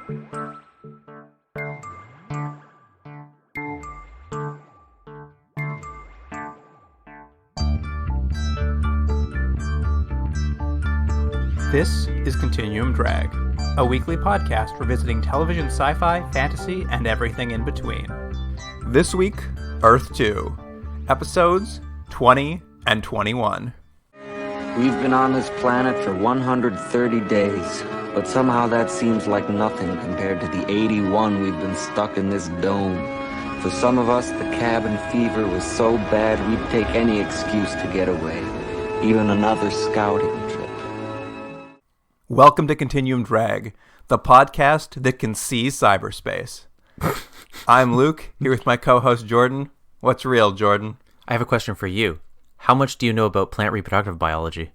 This is Continuum Drag, a weekly podcast revisiting television sci-fi, fantasy, and everything in between. This week, Earth 2, episodes 20 and 21. We've been on this planet for 130 days, but somehow that seems like nothing compared to the 81 we've been stuck in this dome. For some of us, the cabin fever was so bad we'd take any excuse to get away, even another scouting trip. Welcome to Continuum Drag, the podcast that can see cyberspace. I'm Luke, here with my co-host Jordan. What's real, Jordan? I have a question for you. How much do you know about plant reproductive biology?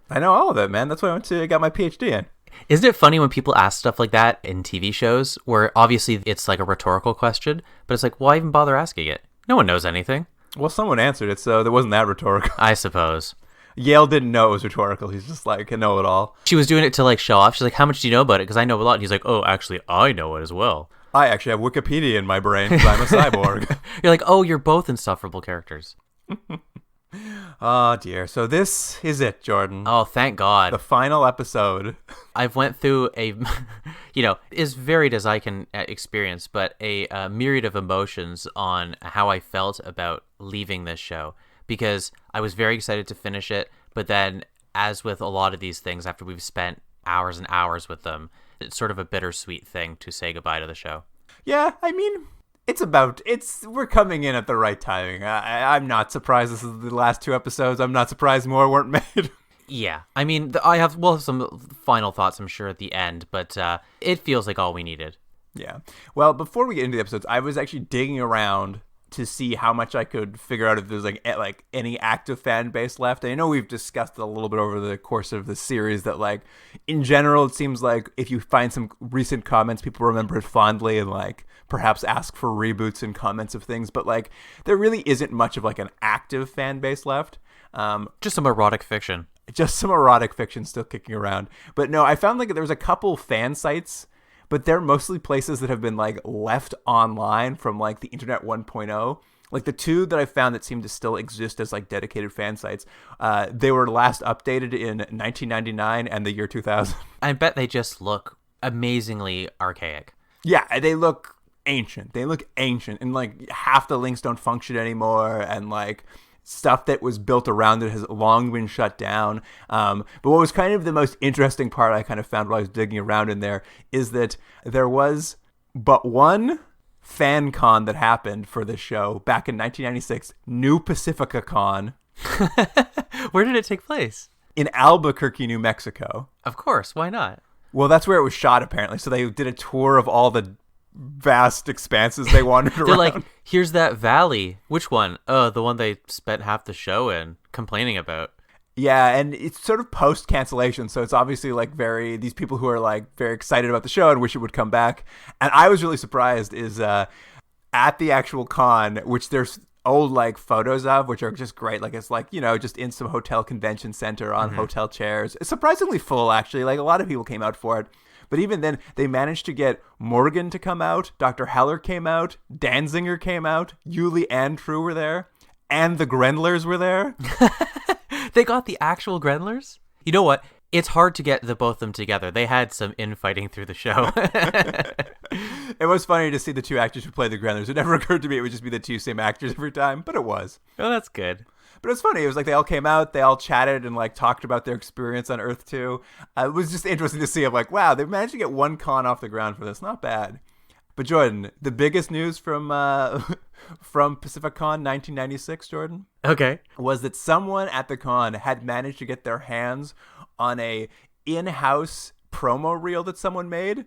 I know all of it, man. That's why I got my PhD in. Isn't it funny when people ask stuff like that in TV shows, where obviously it's like a rhetorical question, but it's like, why even bother asking it? No one knows anything. Well, someone answered it, so that wasn't that rhetorical. I suppose. Yale didn't know it was rhetorical. He's just like a know-it-all. She was doing it to like show off. She's like, how much do you know about it? Because I know a lot. And he's like, oh, actually, I know it as well. I actually have Wikipedia in my brain because I'm a cyborg. You're like, oh, you're both insufferable characters. Oh, dear. So this is it, Jordan. Oh, thank God. The final episode. I've went through a, as varied as I can experience, but a myriad of emotions on how I felt about leaving this show. Because I was very excited to finish it, but then, as with a lot of these things, after we've spent hours and hours with them, it's sort of a bittersweet thing to say goodbye to the show. Yeah, I mean, we're coming in at the right timing. I'm not surprised this is the last two episodes. I'm not surprised more weren't made. Yeah, I mean, we'll have some final thoughts, I'm sure, at the end, but it feels like all we needed. Yeah. Well, before we get into the episodes, I was actually digging around to see how much I could figure out if there's like any active fan base left. I know we've discussed it a little bit over the course of the series that like in general it seems like if you find some recent comments, people remember it fondly and like perhaps ask for reboots and comments of things, but like there really isn't much of like an active fan base left. Just some erotic fiction. Just some erotic fiction still kicking around. But no, I found like there was a couple fan sites, but they're mostly places that have been like left online from like the internet 1.0. Like the two that I found that seem to still exist as like dedicated fan sites, they were last updated in 1999 and the year 2000. I bet they just look amazingly archaic. Yeah, they look ancient. And like half the links don't function anymore, and like stuff that was built around it has long been shut down. But what was kind of the most interesting part I kind of found while I was digging around in there is that there was but one fan con that happened for this show back in 1996, New Pacifica Con. Where did it take place? In Albuquerque, New Mexico. Of course, why not? Well, that's where it was shot, apparently. So they did a tour of all the vast expanses they wandered around. They're like, here's that valley. Which one? Oh, the one they spent half the show in complaining about. Yeah, and it's sort of post-cancellation, so it's obviously like these people who are like very excited about the show and wish it would come back. And I was really surprised is at the actual con, which there's old like photos of, which are just great. Like it's like, just in some hotel convention center on hotel chairs. It's surprisingly full, actually. Like a lot of people came out for it. But even then, they managed to get Morgan to come out, Dr. Heller came out, Danziger came out, Yuli and True were there, and the Grendlers were there. They got the actual Grendlers? You know what? It's hard to get the both of them together. They had some infighting through the show. It was funny to see the two actors who played the Grendlers. It never occurred to me it would just be the two same actors every time, but it was. Oh, that's good. But it was funny. It was like they all came out, they all chatted and like talked about their experience on Earth 2. It was just interesting to see. I'm like, wow, they managed to get one con off the ground for this. Not bad. But Jordan, the biggest news from PacificCon 1996, Jordan, okay, was that someone at the con had managed to get their hands on a in-house promo reel that someone made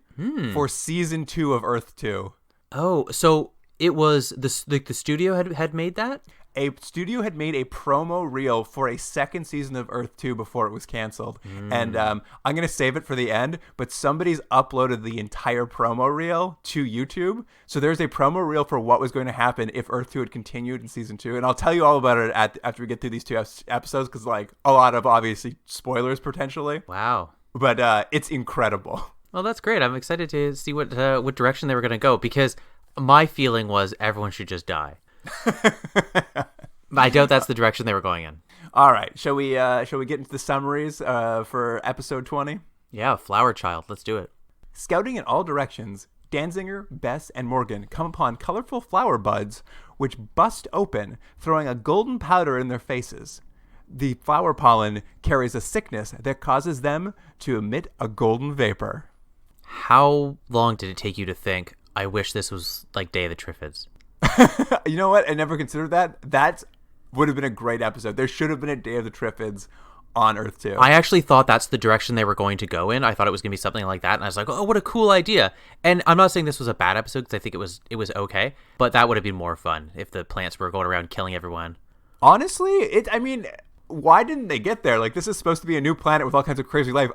for season 2 of Earth 2. Oh, so it was the studio had made that? A studio had made a promo reel for a second season of Earth 2 before it was canceled. And I'm going to save it for the end, but somebody's uploaded the entire promo reel to YouTube. So there's a promo reel for what was going to happen if Earth 2 had continued in season 2. And I'll tell you all about it after we get through these two episodes, because like a lot of obviously spoilers potentially. Wow. But it's incredible. Well, that's great. I'm excited to see what direction they were going to go, because my feeling was everyone should just die. I doubt that's the direction they were going in. All right, shall we get into the summaries for episode 20? Yeah, Flower Child. Let's do it. Scouting in all directions, Danziger, Bess, and Morgan come upon colorful flower buds, which bust open, throwing a golden powder in their faces. The flower pollen carries a sickness that causes them to emit a golden vapor. How long did it take you to think, I wish this was like Day of the Triffids? You know what? I never considered that. That would have been a great episode. There should have been a Day of the Triffids on Earth 2. I actually thought that's the direction they were going to go in. I thought it was going to be something like that, and I was like, oh, what a cool idea. And I'm not saying this was a bad episode, because I think it was okay, but that would have been more fun if the plants were going around killing everyone. Honestly, why didn't they get there? Like, this is supposed to be a new planet with all kinds of crazy life.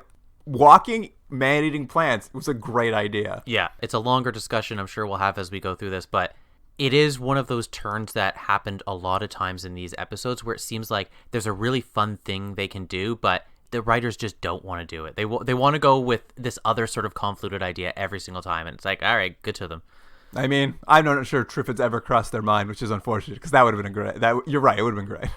Walking, man-eating plants was a great idea. Yeah, it's a longer discussion I'm sure we'll have as we go through this, but it is one of those turns that happened a lot of times in these episodes where it seems like there's a really fun thing they can do, but the writers just don't want to do it. They want to go with this other sort of convoluted idea every single time, and it's like, all right, good to them. I mean, I'm not sure Triffids ever crossed their mind, which is unfortunate, because that would have been you're right, it would have been great.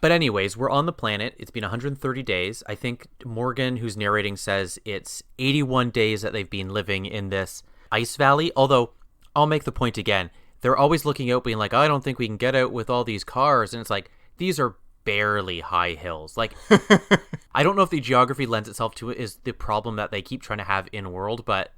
But anyways, we're on the planet. It's been 130 days. I think Morgan, who's narrating, says it's 81 days that they've been living in this ice valley, although I'll make the point again. They're always looking out being like, I don't think we can get out with all these cars. And it's like, these are barely high hills. Like, I don't know if the geography lends itself to it is the problem that they keep trying to have in world, but,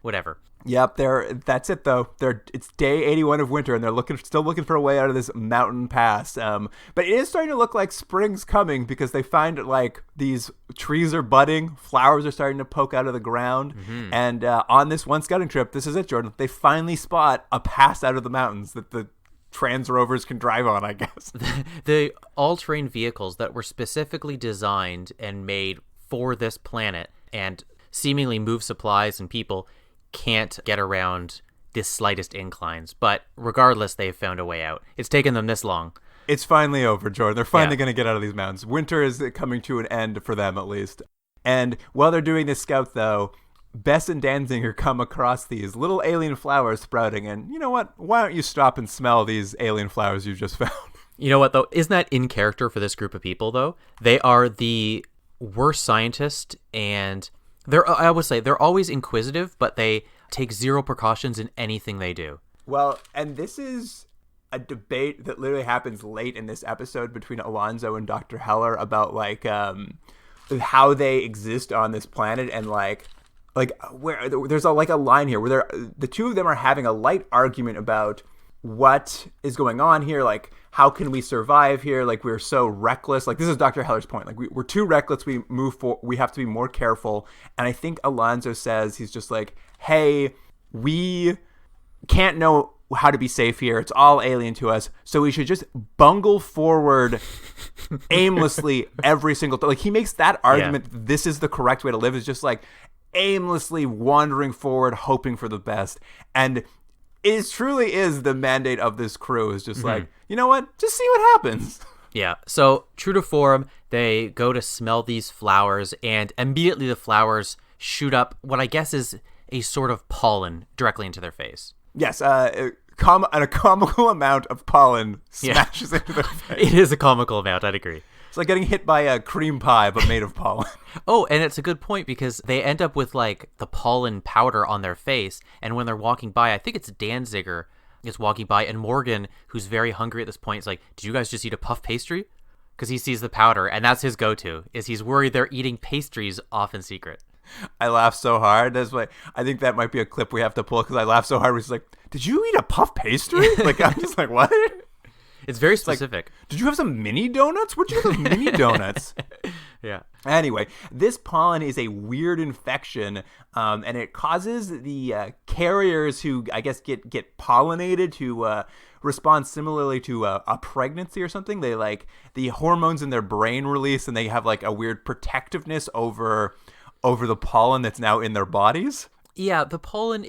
whatever. Yep, that's it though. It's day 81 of winter, and they're still looking for a way out of this mountain pass. But it is starting to look like spring's coming, because they find like these trees are budding, flowers are starting to poke out of the ground, and on this one scouting trip, this is it, Jordan. They finally spot a pass out of the mountains that the trans rovers can drive on, I guess. The all-terrain vehicles that were specifically designed and made for this planet and seemingly move supplies and people can't get around the slightest inclines, but regardless, they've found a way out. It's taken them this long. It's finally over, Jordan. They're finally going to get out of these mountains. Winter is coming to an end for them, at least. And while they're doing this scout, though, Bess and Danziger come across these little alien flowers sprouting, and you know what? Why don't you stop and smell these alien flowers you just found? You know what, though? Isn't that in character for this group of people, though? They are the worst scientists, and I would say they're always inquisitive, but they take zero precautions in anything they do. Well, and this is a debate that literally happens late in this episode between Alonzo and Dr. Heller about like how they exist on this planet, and like where there's a line here where the two of them are having a light argument about what is going on here, like how can we survive here, like we're so reckless, like this is Dr. Heller's point, like we're too reckless, we have to be more careful. And I think Alonzo says, he's just like, hey, we can't know how to be safe here, it's all alien to us, so we should just bungle forward aimlessly every single like he makes that argument. Yeah. This is the correct way to live, is just like aimlessly wandering forward, hoping for the best. And it truly is the mandate of this crew, is just like, you know what? Just see what happens. Yeah. So true to form, they go to smell these flowers, and immediately the flowers shoot up what I guess is a sort of pollen directly into their face. Yes. A comical amount of pollen smashes into their face. It is a comical amount. I'd agree. It's like getting hit by a cream pie, but made of pollen. Oh, and it's a good point, because they end up with like the pollen powder on their face, and when they're walking by, I think it's Danziger is walking by, and Morgan, who's very hungry at this point, is like, did you guys just eat a puff pastry? Because he sees the powder, and that's his go-to, is he's worried they're eating pastries off in secret. I laughed so hard. That's why I think that might be a clip we have to pull, because I laughed so hard. We're just like, did you eat a puff pastry? Like, I'm just like, what? It's very specific. Like, did you have some mini donuts? Where'd you get those mini donuts? Yeah. Anyway, this pollen is a weird infection, and it causes the carriers who, I guess, get pollinated to respond similarly to a pregnancy or something. They like the hormones in their brain release, and they have like a weird protectiveness over the pollen that's now in their bodies. Yeah, the pollen,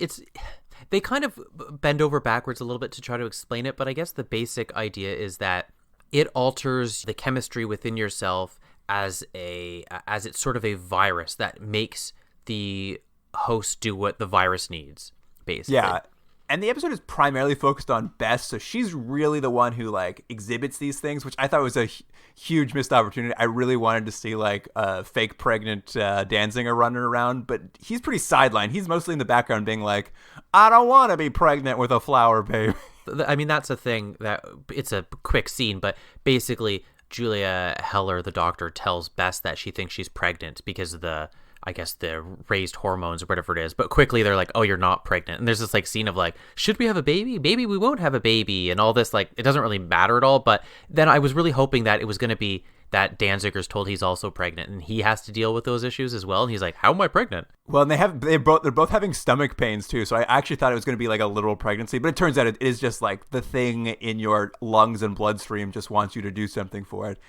they kind of bend over backwards a little bit to try to explain it, but I guess the basic idea is that it alters the chemistry within yourself as it's sort of a virus that makes the hosts do what the virus needs, basically. Yeah. And the episode is primarily focused on Bess, so she's really the one who like exhibits these things, which I thought was a huge missed opportunity. I really wanted to see like a fake pregnant Danziger running around, but he's pretty sidelined. He's mostly in the background being like, I don't want to be pregnant with a flower baby. I mean, that's a thing that it's a quick scene, but basically Julia Heller, the doctor, tells Bess that she thinks she's pregnant because of the raised hormones or whatever it is. But quickly they're like, oh, you're not pregnant. And there's this like scene of like, should we have a baby? Maybe we won't have a baby. And all this, like, it doesn't really matter at all. But then I was really hoping that it was going to be that Danziger's told he's also pregnant and he has to deal with those issues as well. And he's like, how am I pregnant? Well, and they're both having stomach pains too. So I actually thought it was going to be like a literal pregnancy, but it turns out it is just like the thing in your lungs and bloodstream just wants you to do something for it.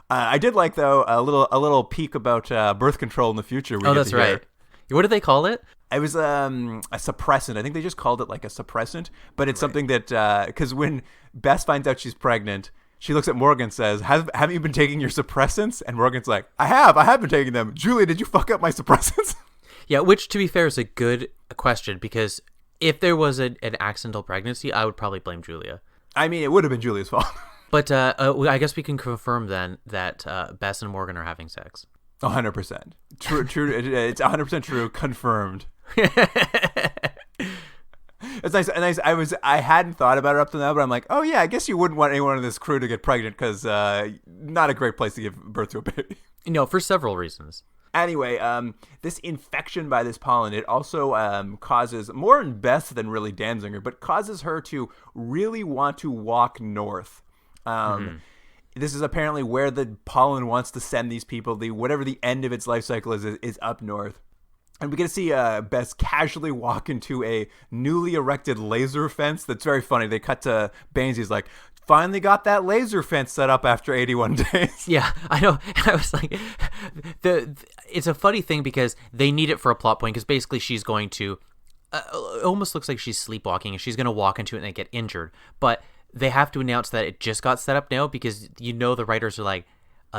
I did like, though, a little peek about birth control in the future. Oh, that's right. What do they call it? It was a suppressant. I think they just called it like a suppressant, but it's something that because when Bess finds out she's pregnant, she looks at Morgan and says, haven't you been taking your suppressants? And Morgan's like, I have been taking them. Julia, did you fuck up my suppressants? Yeah, which, to be fair, is a good question, because if there was an accidental pregnancy, I would probably blame Julia. I mean, it would have been Julia's fault. But I guess we can confirm then that Bess and Morgan are having sex. 100%. True. It's 100% true. Confirmed. It's nice. I hadn't thought about it up to now, but I'm like, oh yeah, I guess you wouldn't want anyone in this crew to get pregnant because not a great place to give birth to a baby. No, for several reasons. Anyway, this infection by this pollen, it also causes more in Bess than really Danziger, but causes her to really want to walk north. This is apparently where the pollen wants to send these people. Whatever the end of its life cycle is up north. And we get to see Bess casually walk into a newly erected laser fence. That's very funny. They cut to Baines. He's like, finally got that laser fence set up after 81 days. Yeah, I know. I was like, it's a funny thing because they need it for a plot point, because basically she's going to, it almost looks like she's sleepwalking and she's going to walk into it and get injured. But they have to announce that it just got set up now, because the writers are like,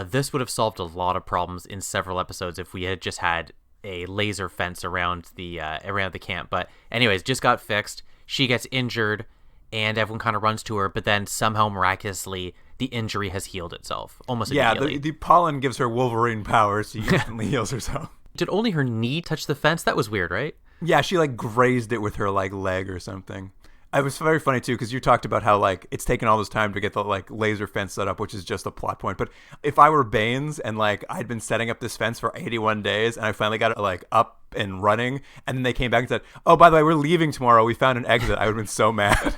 this would have solved a lot of problems in several episodes if we had just had a laser fence around the camp. But anyways, just got fixed. She gets injured and everyone kind of runs to her, but then somehow miraculously the injury has healed itself almost immediately. Yeah, the pollen gives her Wolverine powers. She instantly heals herself. Did only her knee touch the fence? That was weird, right? Yeah, she like grazed it with her like leg or something. It was very funny too, because you talked about how like it's taken all this time to get the like laser fence set up, which is just a plot point. But if I were Baines and like I'd been setting up this fence for 81 days and I finally got it like up and running, and then they came back and said, "Oh, by the way, we're leaving tomorrow. We found an exit." I would have been so mad.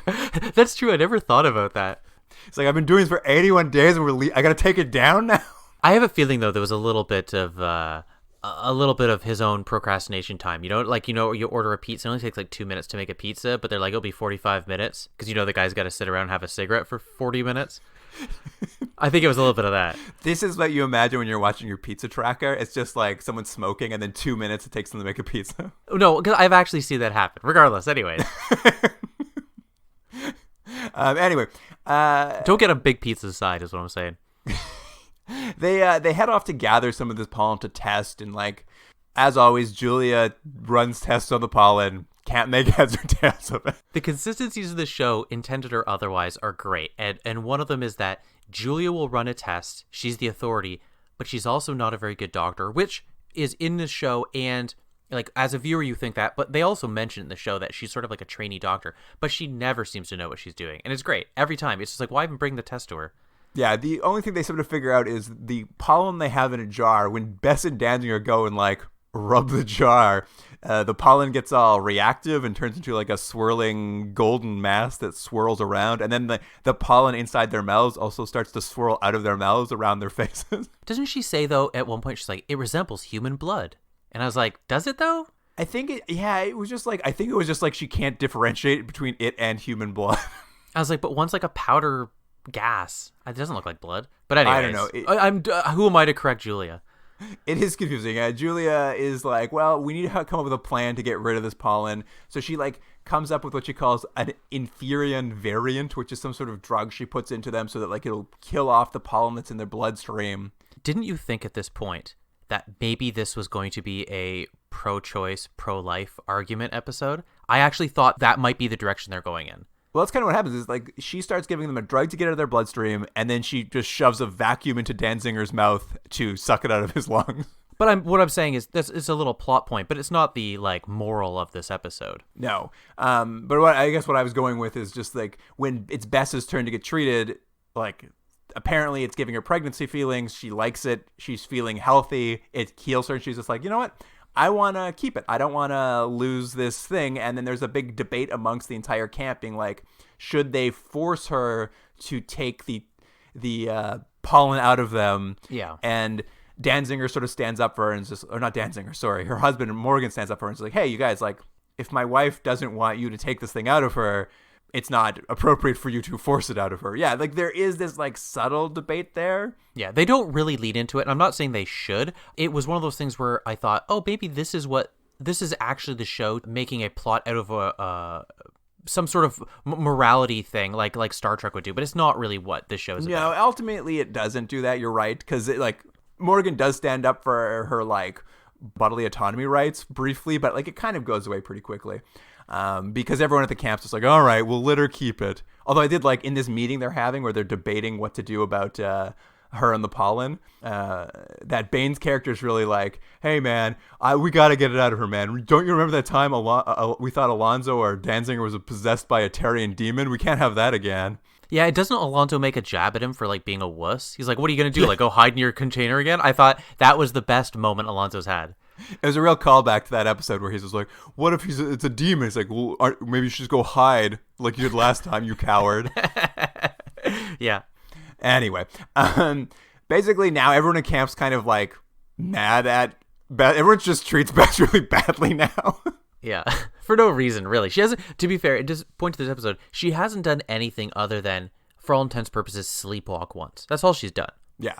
That's true. I never thought about that. It's like, I've been doing this for 81 days and I got to take it down now. I have a feeling though there was a little bit of his own procrastination time. You order a pizza, it only takes like 2 minutes to make a pizza, but they're like, it'll be 45 minutes because the guy's got to sit around and have a cigarette for 40 minutes. I think it was a little bit of that. This is what you imagine when you're watching your pizza tracker. It's just like someone smoking and then 2 minutes it takes them to make a pizza. No, because I've actually seen that happen. Regardless, anyways. Anyway. Don't get a big pizza side is what I'm saying. They head off to gather some of this pollen to test, and like as always, Julia runs tests on the pollen, can't make heads or tails of it. The consistencies of the show, intended or otherwise, are great, and one of them is that Julia will run a test. She's the authority, but she's also not a very good doctor, which is in the show. And like as a viewer, you think that, but they also mention in the show that she's sort of like a trainee doctor, but she never seems to know what she's doing, and it's great every time. It's just like, why even bring the test to her? Yeah, the only thing they seem to figure out is the pollen they have in a jar. When Bess and Danziger go and like rub the jar, the pollen gets all reactive and turns into like a swirling golden mass that swirls around, and then the pollen inside their mouths also starts to swirl out of their mouths around their faces. Doesn't she say though at one point she's like, it resembles human blood? And I was like, does it though? I think it was just like she can't differentiate between it and human blood. I was like, but one's like a powder gas. It doesn't look like blood. But anyways, I don't know. Who am I to correct Julia? It is confusing. Julia is like, well, we need to come up with a plan to get rid of this pollen. So she like comes up with what she calls an Inferion variant, which is some sort of drug she puts into them so that like it'll kill off the pollen that's in their bloodstream. Didn't you think at this point that maybe this was going to be a pro-choice, pro-life argument episode. I actually thought that might be the direction they're going in. Well, that's kind of what happens is like she starts giving them a drug to get out of their bloodstream, and then she just shoves a vacuum into Danzinger's mouth to suck it out of his lungs. But what I'm saying is this is a little plot point, but it's not the like moral of this episode. No. But what I was going with is just like when it's Bess's turn to get treated, like apparently it's giving her pregnancy feelings. She likes it. She's feeling healthy. It heals her. And she's just like, you know what? I want to keep it. I don't want to lose this thing. And then there's a big debate amongst the entire camp being like, should they force her to take the pollen out of them? Yeah. And Danzinger sort of stands up for her and just, or not Danzinger, sorry, her husband Morgan stands up for her and is like, hey, you guys, like, if my wife doesn't want you to take this thing out of her, it's not appropriate for you to force it out of her. Yeah, like there is this like subtle debate there. Yeah, they don't really lead into it. And I'm not saying they should. It was one of those things where I thought, oh, maybe this is actually the show making a plot out of some sort of morality thing like Star Trek would do. But it's not really what this show is about. No, ultimately it doesn't do that. You're right. Because like Morgan does stand up for her like bodily autonomy rights briefly, but like it kind of goes away pretty quickly. Because everyone at the camp's just like, all right, we'll let her keep it. Although I did like in this meeting they're having where they're debating what to do about her and the pollen, that Bane's character is really like, hey man, we got to get it out of her, man. Don't you remember that time we thought Alonzo or Danzinger was possessed by a Terrian demon? We can't have that again. Yeah, doesn't Alonzo make a jab at him for like being a wuss? He's like, what are you going to do? Like go hide in your container again? I thought that was the best moment Alonzo's had. It was a real callback to that episode where he's just like, what if it's a demon? It's like, well, maybe you should just go hide like you did last time, you coward. Yeah. Anyway, basically now everyone in camp's kind of like mad at Beth. Everyone just treats Beth really badly now. Yeah, for no reason, really. She hasn't, to be fair, just point to this episode, she hasn't done anything other than, for all intents and purposes, sleepwalk once. That's all she's done. Yeah.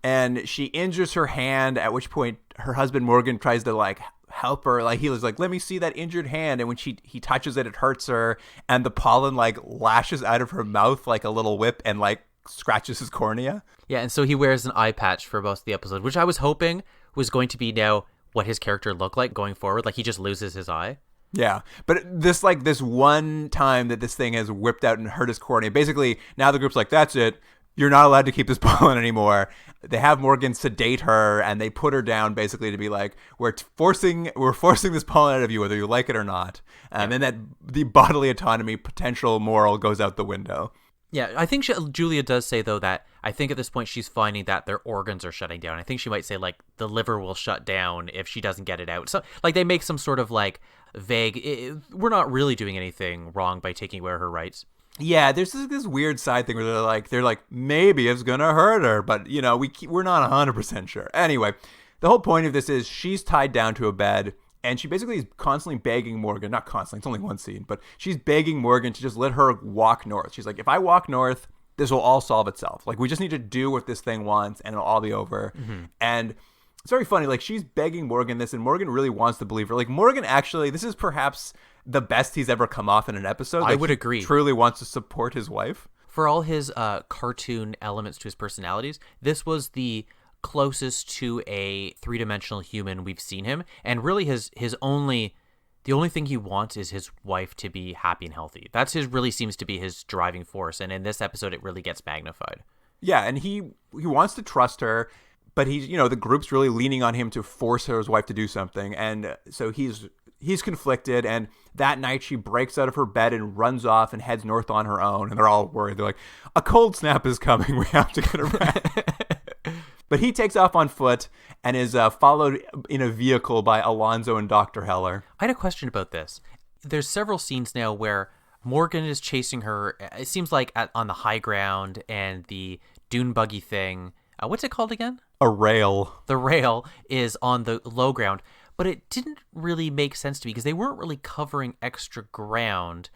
And she injures her hand, at which point her husband Morgan tries to like help her. Like he was like, let me see that injured hand. And when he touches it, it hurts her. And the pollen like lashes out of her mouth like a little whip and like scratches his cornea. Yeah, and so he wears an eye patch for most of the episode, which I was hoping was going to be now what his character looked like going forward. Like he just loses his eye. Yeah, but this one time that this thing has whipped out and hurt his cornea, basically now the group's like, that's it. You're not allowed to keep this pollen anymore. They have Morgan sedate her and they put her down basically to be like, we're forcing this pollen out of you whether you like it or not. And then that the bodily autonomy potential moral goes out the window. Yeah, I think Julia does say, though, that I think at this point she's finding that their organs are shutting down. I think she might say, like, the liver will shut down if she doesn't get it out. So, like, they make some sort of, like, vague, we're not really doing anything wrong by taking away her rights. Yeah, there's this weird side thing where they're like, maybe it's going to hurt her, but, you know, we're not 100% sure. Anyway, the whole point of this is she's tied down to a bed. And she basically is constantly begging Morgan, not constantly, it's only one scene, but she's begging Morgan to just let her walk north. She's like, if I walk north, this will all solve itself. Like, we just need to do what this thing wants and it'll all be over. Mm-hmm. And it's very funny. Like, she's begging Morgan this and Morgan really wants to believe her. Like, Morgan actually, this is perhaps the best he's ever come off in an episode. I would agree. Truly wants to support his wife. For all his cartoon elements to his personalities, this was the closest to a three-dimensional human we've seen him, and really the only thing he wants is his wife to be happy and healthy. That's really seems to be his driving force, and in this episode it really gets magnified. Yeah, and he wants to trust her, but he's, you know, the group's really leaning on him to force his wife to do something, and so he's conflicted. And that night she breaks out of her bed and runs off and heads north on her own, and they're all worried. They're like, a cold snap is coming, we have to get her back. But he takes off on foot and is followed in a vehicle by Alonzo and Dr. Heller. I had a question about this. There's several scenes now where Morgan is chasing her. It seems like on the high ground and the dune buggy thing. What's it called again? A rail. The rail is on the low ground. But it didn't really make sense to me because they weren't really covering extra ground.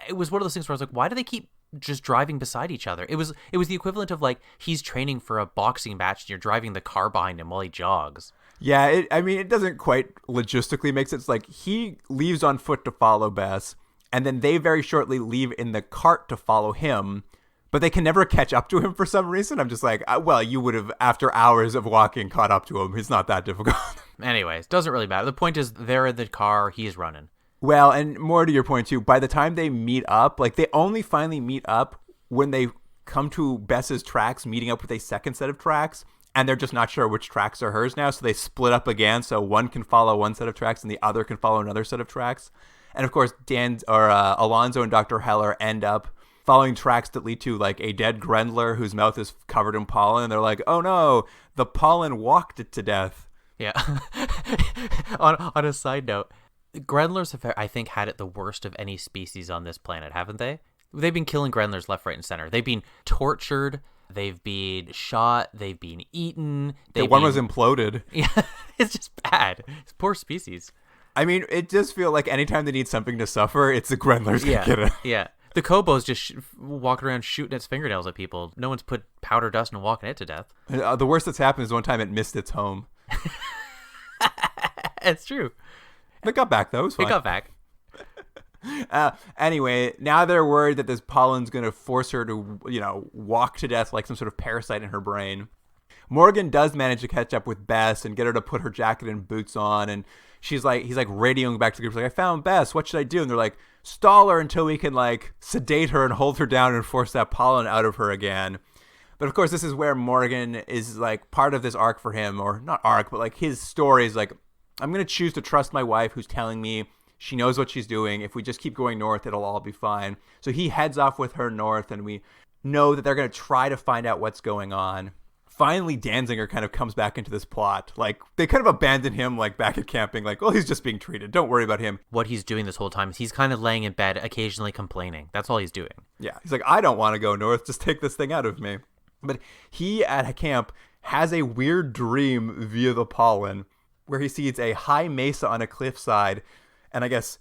It was one of those things where I was like, why do they keep just driving beside each other? It was the equivalent of like he's training for a boxing match and you're driving the car behind him while he jogs. Yeah, it doesn't quite logistically make sense. Like he leaves on foot to follow Bess, and then they very shortly leave in the cart to follow him. but they can never catch up to him for some reason. I'm just like, well, you would have, after hours of walking, caught up to him. It's not that difficult. Anyways, doesn't really matter. The point is, they're in the car, he's running. Well, and more to your point, too, by the time they meet up, like, they only finally meet up when they come to Bess's tracks, meeting up with a second set of tracks, and they're just not sure which tracks are hers now, so they split up again, so one can follow one set of tracks and the other can follow another set of tracks. And, of course, Alonzo and Dr. Heller end up following tracks that lead to, like, a dead Grendler whose mouth is covered in pollen, and they're like, oh no, the pollen walked it to death. Yeah. on a side note, Grendlers have, I think, had it the worst of any species on this planet, haven't they? They've been killing Grendlers left, right, and center. They've been tortured, they've been shot, they've been eaten. One was imploded. Yeah, it's just bad. It's poor species. I mean, it does feel like anytime they need something to suffer, it's the Grendlers that get it. Yeah. The Kobo's just walking around shooting its fingernails at people. No one's put powder dust and walking it to death. The worst that's happened is one time it missed its home. It's true. It got back, though. It was fine. It got back. Anyway, now they're worried that this pollen's going to force her to, walk to death like some sort of parasite in her brain. Morgan does manage to catch up with Bess and get her to put her jacket and boots on, and he's like radioing back to the group, like, I found Bess, what should I do? And they're like, stall her until we can, like, sedate her and hold her down and force that pollen out of her again. But of course, this is where Morgan is, like, part of this arc for him, or not arc, but like his story is like, I'm going to choose to trust my wife who's telling me she knows what she's doing. If we just keep going north, it'll all be fine. So he heads off with her north, and we know that they're going to try to find out what's going on. Finally, Danziger kind of comes back into this plot. Like, they kind of abandon him, like, back at camping. Like, well, he's just being treated. Don't worry about him. What he's doing this whole time is he's kind of laying in bed, occasionally complaining. That's all he's doing. Yeah. He's like, I don't want to go north. Just take this thing out of me. But he, at a camp, has a weird dream via the pollen where he sees a high mesa on a cliffside and, I guess,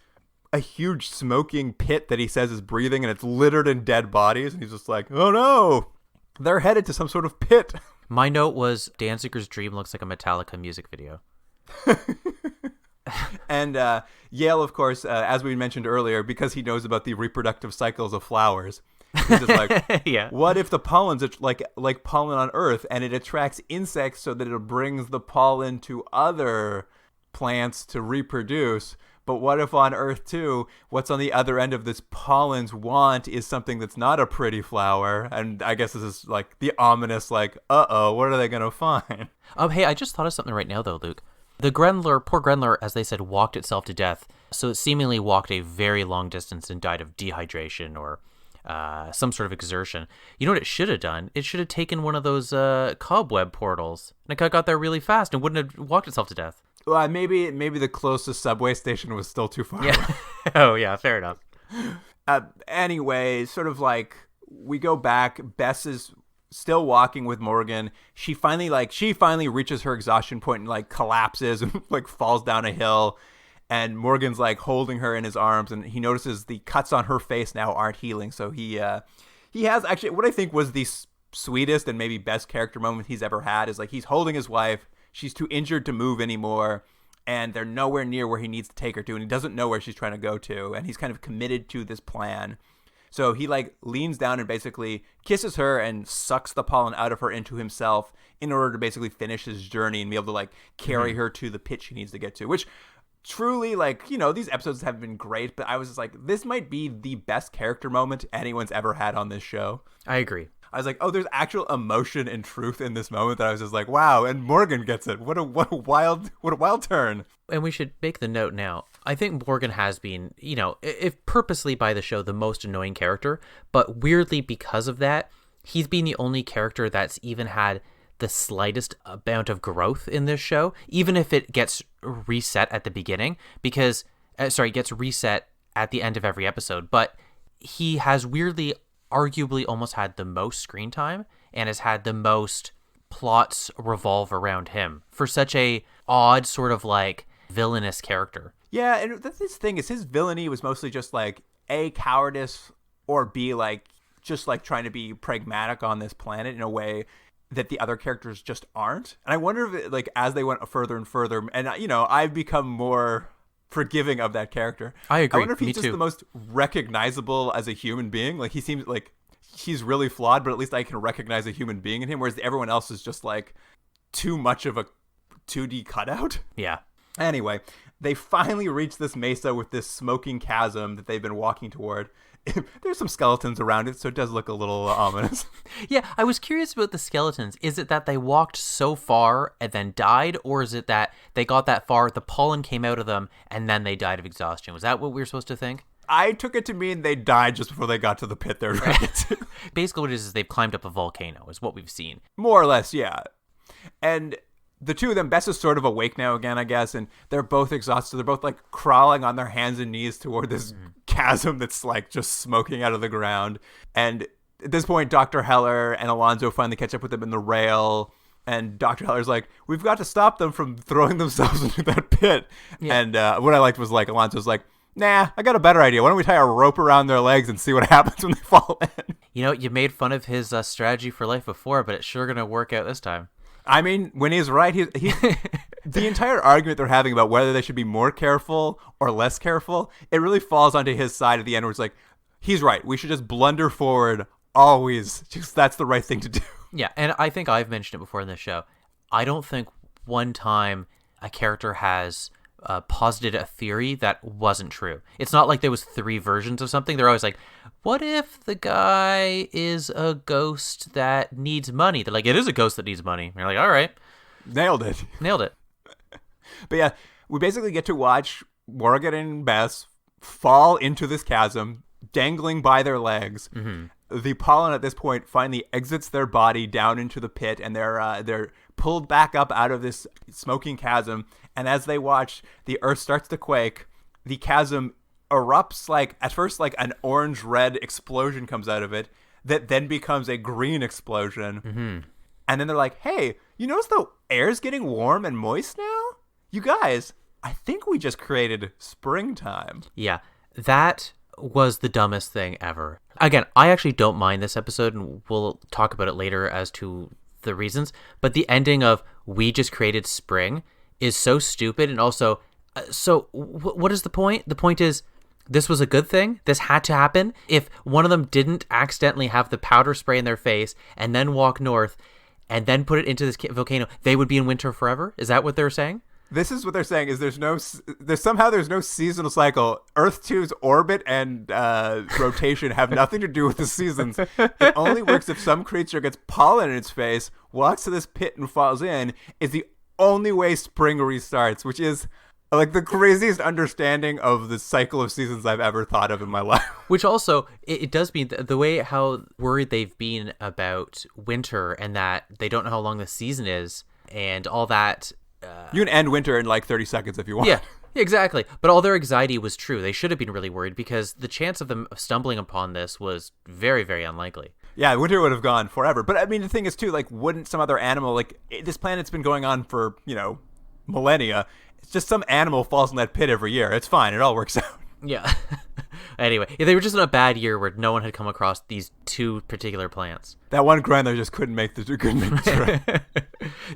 a huge smoking pit that he says is breathing, and it's littered in dead bodies. And he's just like, oh, no. They're headed to some sort of pit. My note was Danziger's dream looks like a Metallica music video. And Yale, of course, as we mentioned earlier, because he knows about the reproductive cycles of flowers, he's just like, yeah. What if the pollen's like pollen on Earth, and it attracts insects so that it brings the pollen to other plants to reproduce? But what if on Earth, too, what's on the other end of this pollen's want is something that's not a pretty flower? And I guess this is like the ominous, like, uh-oh, what are they going to find? Hey, I just thought of something right now, though, Luke. The Grendler, poor Grendler, as they said, walked itself to death. So it seemingly walked a very long distance and died of dehydration or some sort of exertion. You know what it should have done? It should have taken one of those cobweb portals. And it got there really fast and wouldn't have walked itself to death. Well, maybe the closest subway station was still too far. Yeah. Oh, yeah, fair enough. Anyway, sort of like, we go back. Bess is still walking with Morgan. She finally reaches her exhaustion point and, like, collapses and, like, falls down a hill. And Morgan's, like, holding her in his arms, and he notices the cuts on her face now aren't healing. So he has actually what I think was the sweetest and maybe best character moment he's ever had is, like, he's holding his wife. She's too injured to move anymore, and they're nowhere near where he needs to take her to, and he doesn't know where she's trying to go to, and he's kind of committed to this plan. So he, like, leans down and basically kisses her and sucks the pollen out of her into himself in order to basically finish his journey and be able to, like, carry her to the pit she needs to get to, which truly, like, these episodes have been great, but I was just like, this might be the best character moment anyone's ever had on this show. I agree. I was like, oh, there's actual emotion and truth in this moment that I was just like, wow, and Morgan gets it. What a wild turn. And we should make the note now. I think Morgan has been, if purposely by the show, the most annoying character, but weirdly because of that, he's been the only character that's even had the slightest amount of growth in this show, even if it gets reset at the beginning, because, gets reset at the end of every episode, but he has weirdly arguably almost had the most screen time and has had the most plots revolve around him for such a odd sort of like villainous character. Yeah, and that's his thing is his villainy was mostly just like A, cowardice, or B, like just like trying to be pragmatic on this planet in a way that the other characters just aren't. And I wonder if like as they went further and further, and I've become more forgiving of that character. I agree. I wonder if he's just the most recognizable as a human being. Like he seems like he's really flawed, but at least I can recognize a human being in him, whereas everyone else is just like too much of a 2D cutout. Yeah. Anyway, they finally reach this mesa with this smoking chasm that they've been walking toward. There's some skeletons around it, so it does look a little ominous. Yeah, I was curious about the skeletons. Is it that they walked so far and then died, or is it that they got that far, the pollen came out of them, and then they died of exhaustion? Was that what we were supposed to think? I took it to mean they died just before they got to the pit they're trying to get to. Basically what it is they've climbed up a volcano, is what we've seen. More or less, yeah. And the two of them, Bess is sort of awake now again, I guess, and they're both exhausted. They're both like crawling on their hands and knees toward this chasm that's like just smoking out of the ground. And at this point, Dr. Heller and Alonzo finally catch up with them in the rail. And Dr. Heller's like, we've got to stop them from throwing themselves into that pit. Yeah. And what I liked was like, Alonzo's like, nah, I got a better idea. Why don't we tie a rope around their legs and see what happens when they fall in? You know, you made fun of his strategy for life before, but it's sure going to work out this time. I mean, when he's right, he the entire argument they're having about whether they should be more careful or less careful, it really falls onto his side at the end where it's like, he's right. We should just blunder forward always. Just that's the right thing to do. Yeah, and I think I've mentioned it before in this show. I don't think one time a character has posited a theory that wasn't true. It's not like there was 3 versions of something. They're always like, what if the guy is a ghost that needs money? They're like, it is a ghost that needs money. And you're like, all right. Nailed it. But yeah, we basically get to watch Morgan and Bess fall into this chasm, dangling by their legs. Mm-hmm. The pollen at this point finally exits their body down into the pit, and they're pulled back up out of this smoking chasm. And as they watch, the earth starts to quake. The chasm erupts, like at first like an orange-red explosion comes out of it that then becomes a green explosion. Mm-hmm. And then they're like, hey, you notice the air's getting warm and moist now? You guys, I think we just created springtime. Yeah, that was the dumbest thing ever. Again, I actually don't mind this episode, and we'll talk about it later as to the reasons, but the ending of we just created spring is so stupid. And also, what is the point? The point is, this was a good thing. This had to happen. If one of them didn't accidentally have the powder spray in their face and then walk north and then put it into this volcano, they would be in winter forever. Is that what they're saying? This is what they're saying is there's no seasonal cycle. Earth 2's orbit and rotation have nothing to do with the seasons. It only works if some creature gets pollen in its face, walks to this pit and falls in, is the only way spring restarts, which is like the craziest understanding of the cycle of seasons I've ever thought of in my life. Which also, it does mean the way how worried they've been about winter and that they don't know how long the season is and all that. You can end winter in like 30 seconds if you want. Yeah, exactly. But all their anxiety was true. They should have been really worried because the chance of them stumbling upon this was very, very unlikely. Yeah, winter would have gone forever. But I mean, the thing is too, like, wouldn't some other animal, like, this planet's been going on for, millennia. It's just some animal falls in that pit every year. It's fine. It all works out. Yeah. Anyway, they were just in a bad year where no one had come across these 2 particular plants. That one grinder just couldn't make the trip.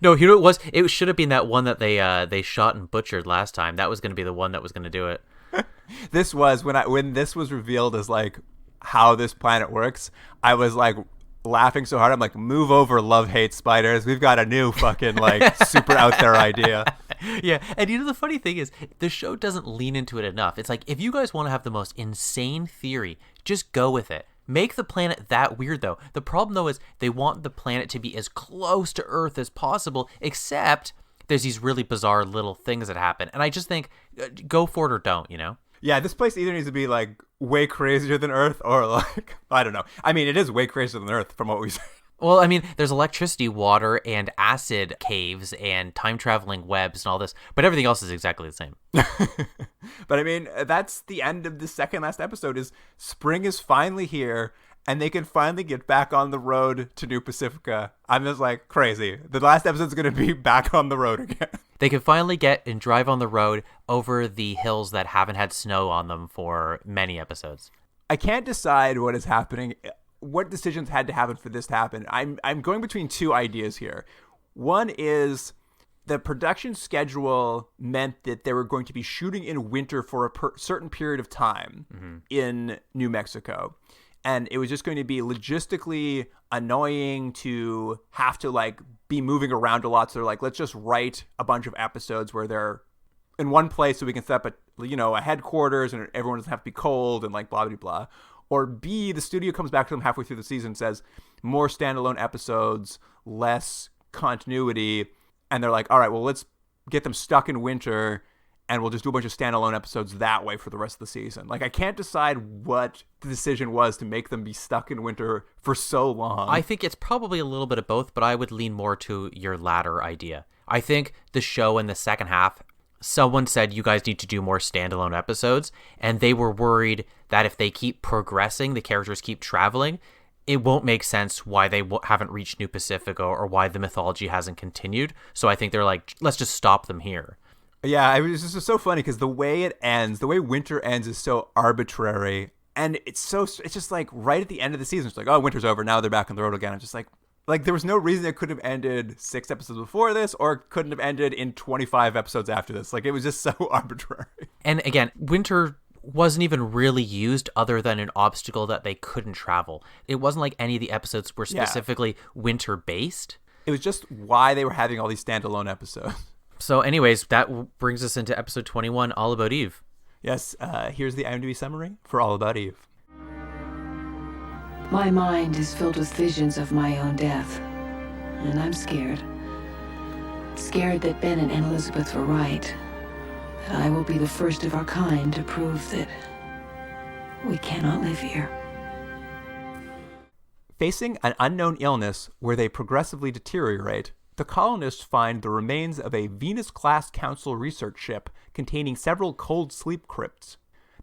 No, you know what it was? It should have been that one that they shot and butchered last time. That was going to be the one that was going to do it. This was when this was revealed as like how this planet works. I was like laughing so hard. I'm like, move over, love hate spiders. We've got a new fucking like super out there idea. Yeah, and the funny thing is, the show doesn't lean into it enough. It's like, if you guys want to have the most insane theory, just go with it. Make the planet that weird, though. The problem, though, is they want the planet to be as close to Earth as possible, except there's these really bizarre little things that happen. And I just think, go for it or don't, Yeah, this place either needs to be like way crazier than Earth or like, I don't know. I mean, it is way crazier than Earth from what we say. Well, I mean, there's electricity, water, and acid caves, and time-traveling webs, and all this, but everything else is exactly the same. But I mean, that's the end of the second last episode, is spring is finally here, and they can finally get back on the road to New Pacifica. I'm just like, crazy. The last episode's going to be back on the road again. They can finally get and drive on the road over the hills that haven't had snow on them for many episodes. I can't decide what is happening. What decisions had to happen for this to happen? I'm going between 2 ideas here. One is the production schedule meant that they were going to be shooting in winter for a certain period of time in New Mexico. and it was just going to be logistically annoying to have to like be moving around a lot. So they're like, let's just write a bunch of episodes where they're in one place so we can set up a headquarters and everyone doesn't have to be cold and like blah blah blah. Or B, the studio comes back to them halfway through the season and says more standalone episodes, less continuity, and they're like, all right, well, let's get them stuck in winter and we'll just do a bunch of standalone episodes that way for the rest of the season. Like, I can't decide what the decision was to make them be stuck in winter for so long. I think it's probably a little bit of both, but I would lean more to your latter idea. I think the show in the second half, someone said you guys need to do more standalone episodes, and they were worried that if they keep progressing, the characters keep traveling, it won't make sense why they haven't reached New Pacifica or why the mythology hasn't continued. So I think they're like, let's just stop them here. Yeah, it's just so funny because the way it ends, the way winter ends is so arbitrary. And it's just like right at the end of the season, it's like, oh, winter's over. Now they're back on the road again. I'm just like there was no reason it could have ended 6 episodes before this or couldn't have ended in 25 episodes after this. Like, it was just so arbitrary. And again, winter wasn't even really used other than an obstacle that they couldn't travel. It wasn't like any of the episodes were specifically winter based. It was just why they were having all these standalone episodes. So anyways, that brings us into episode 21, All About Eve. Yes, here's the IMDb summary for All About Eve. My mind is filled with visions of my own death, and I'm scared. Scared that Ben and Elizabeth were right, that I will be the first of our kind to prove that we cannot live here. Facing an unknown illness where they progressively deteriorate, the colonists find the remains of a Venus-class Council research ship containing several cold sleep crypts.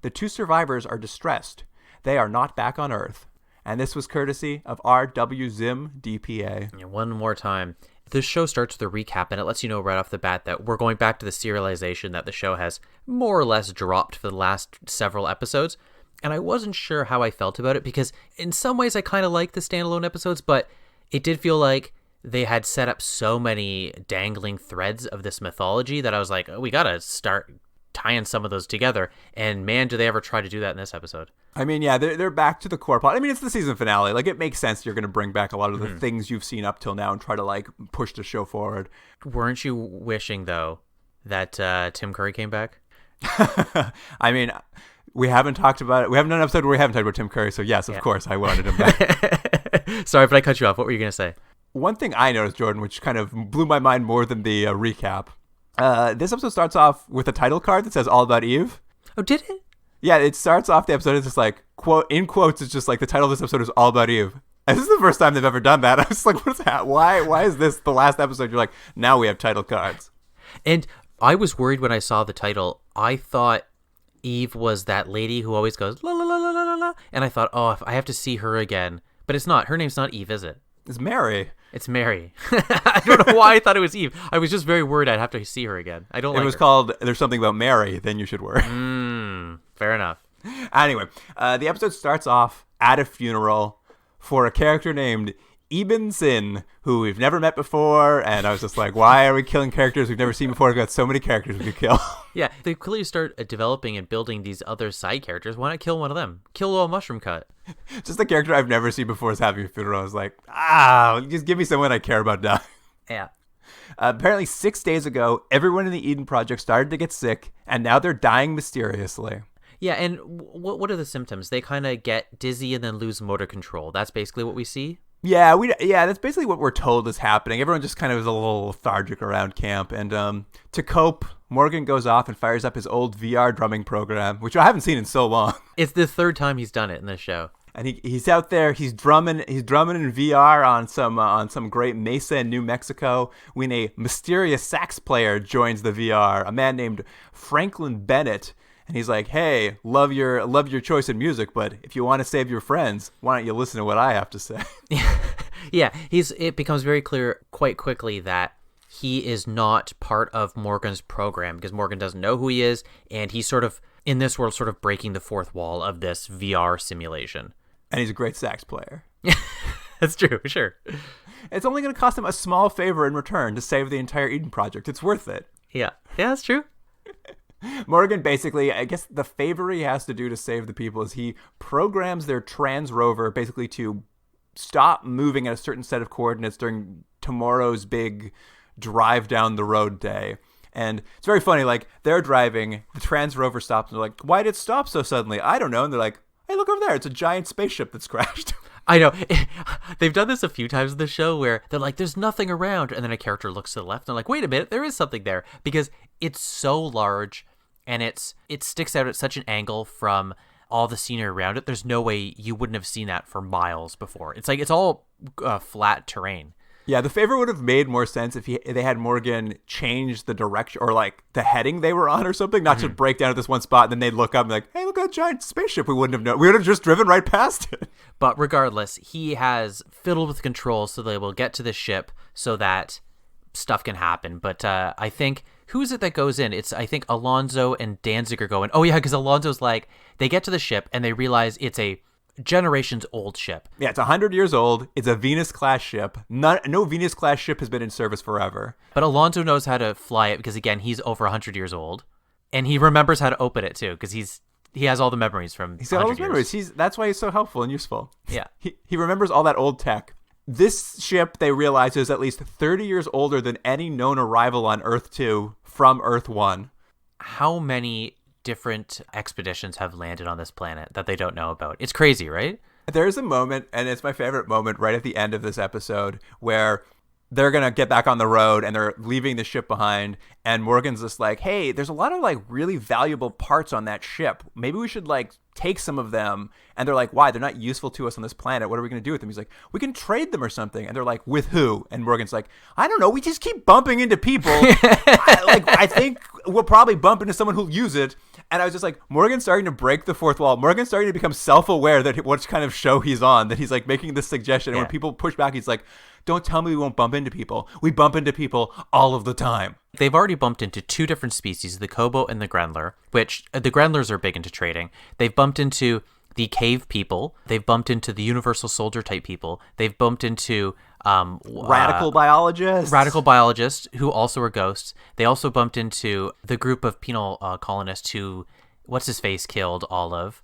The 2 survivors are distressed. They are not back on Earth. And this was courtesy of R.W. Zim, DPA. One more time. The show starts with a recap, and it lets you know right off the bat that we're going back to the serialization that the show has more or less dropped for the last several episodes. And I wasn't sure how I felt about it, because in some ways I kind of like the standalone episodes, but it did feel like they had set up so many dangling threads of this mythology that I was like, oh, we gotta start tying some of those together. And man, do they ever try to do that in this episode. I mean, yeah, they're back to the core plot. I mean, it's the season finale. Like, it makes sense you're going to bring back a lot of the things you've seen up till now and try to, like, push the show forward. Weren't you wishing, though, that Tim Curry came back? I mean, we haven't talked about it. We haven't done an episode where we haven't talked about Tim Curry, so yes, of course, I wanted him back. Sorry, but I cut you off. What were you going to say? One thing I noticed, Jordan, which kind of blew my mind more than the recap, this episode starts off with a title card that says All About Eve. Oh, did it? Yeah, it starts off the episode, it's just like, quote, in quotes, it's just like, the title of this episode is All About Eve. And this is the first time they've ever done that. I was like, what's that? Why is this the last episode? You're like, now we have title cards. And I was worried when I saw the title. I thought Eve was that lady who always goes, la la la la la la. And I thought, oh, if I have to see her again. But it's not. Her name's not Eve, is it? It's Mary. It's Mary. I don't know why I thought it was Eve. I was just very worried I'd have to see her again. I don't like her. It was called There's Something About Mary, Then You Should Worry. Fair enough. Anyway, the episode starts off at a funeral for a character named Ibn Sin, who we've never met before, and I was just like, why are we killing characters we've never seen before? We've got so many characters we could kill. Yeah, they clearly start developing and building these other side characters. Why not kill one of them? Kill Little Mushroom Cut. Just a character I've never seen before is having a funeral. I was like, just give me someone I care about dying. Yeah. Apparently 6 days ago, everyone in the Eden Project started to get sick, and now they're dying mysteriously. Yeah, and what are the symptoms? They kind of get dizzy and then lose motor control. That's basically what we see? Yeah, that's basically what we're told is happening. Everyone just kind of is a little lethargic around camp. And to cope, Morgan goes off and fires up his old VR drumming program, which I haven't seen in so long. It's the 3rd time he's done it in this show. And he's out there, he's drumming in VR on some great mesa in New Mexico when a mysterious sax player joins the VR, a man named Franklin Bennett. And he's like, hey, love your choice in music, but if you want to save your friends, why don't you listen to what I have to say? Yeah, it becomes very clear quite quickly that he is not part of Morgan's program because Morgan doesn't know who he is, and he's sort of, in this world, sort of breaking the fourth wall of this VR simulation. And he's a great sax player. That's true, sure. It's only going to cost him a small favor in return to save the entire Eden Project. It's worth it. Yeah, that's true. Morgan basically, I guess the favor he has to do to save the people is he programs their trans rover basically to stop moving at a certain set of coordinates during tomorrow's big drive down the road day. And it's very funny, like, they're driving, the trans rover stops, and they're like, why did it stop so suddenly? I don't know. And they're like, hey, look over there. It's a giant spaceship that's crashed. I know. They've done this a few times in the show where they're like, there's nothing around. And then a character looks to the left and they're like, wait a minute, there is something there. Because it's so large and it sticks out at such an angle from all the scenery around it. There's no way you wouldn't have seen that for miles before. It's like, it's all flat terrain. Yeah, the favor would have made more sense if they had Morgan change the direction or like the heading they were on or something, not just break down at this one spot and then they'd look up and be like, hey, look at that giant spaceship. We wouldn't have known. We would have just driven right past it. But regardless, he has fiddled with controls so they will get to the ship so that stuff can happen. But I think, who is it that goes in? It's, I think, Alonzo and Danziger go in. Oh, yeah, because Alonzo's like, they get to the ship and they realize it's a generations old ship. Yeah, it's 100 years old. It's a Venus-class ship. No Venus-class ship has been in service forever. But Alonzo knows how to fly it because, again, he's over 100 years old. And he remembers how to open it, too, because he has all the memories from He's got all those memories. That's why he's so helpful and useful. Yeah. He remembers all that old tech. This ship, they realize, is at least 30 years older than any known arrival on Earth 2 from Earth 1. How many different expeditions have landed on this planet that they don't know about? It's crazy, right? There's a moment, and it's my favorite moment right at the end of this episode, where they're going to get back on the road and they're leaving the ship behind. And Morgan's just like, hey, there's a lot of like really valuable parts on that ship. Maybe we should like take some of them. And they're like, why? They're not useful to us on this planet. What are we going to do with them? He's like, we can trade them or something. And they're like, with who? And Morgan's like, I don't know. We just keep bumping into people. I think we'll probably bump into someone who'll use it. And I was just like, Morgan's starting to break the fourth wall. Morgan's starting to become self-aware that what kind of show he's on, that he's like making this suggestion. And when people push back, he's like, don't tell me we won't bump into people. We bump into people all of the time. They've already bumped into two different species, the Kobo and the Grendler, which the Grendlers are big into trading. They've bumped into the cave people. They've bumped into the universal soldier type people. They've bumped into radical biologists who also are ghosts. They also bumped into the group of penal colonists who, what's his face, killed Olive.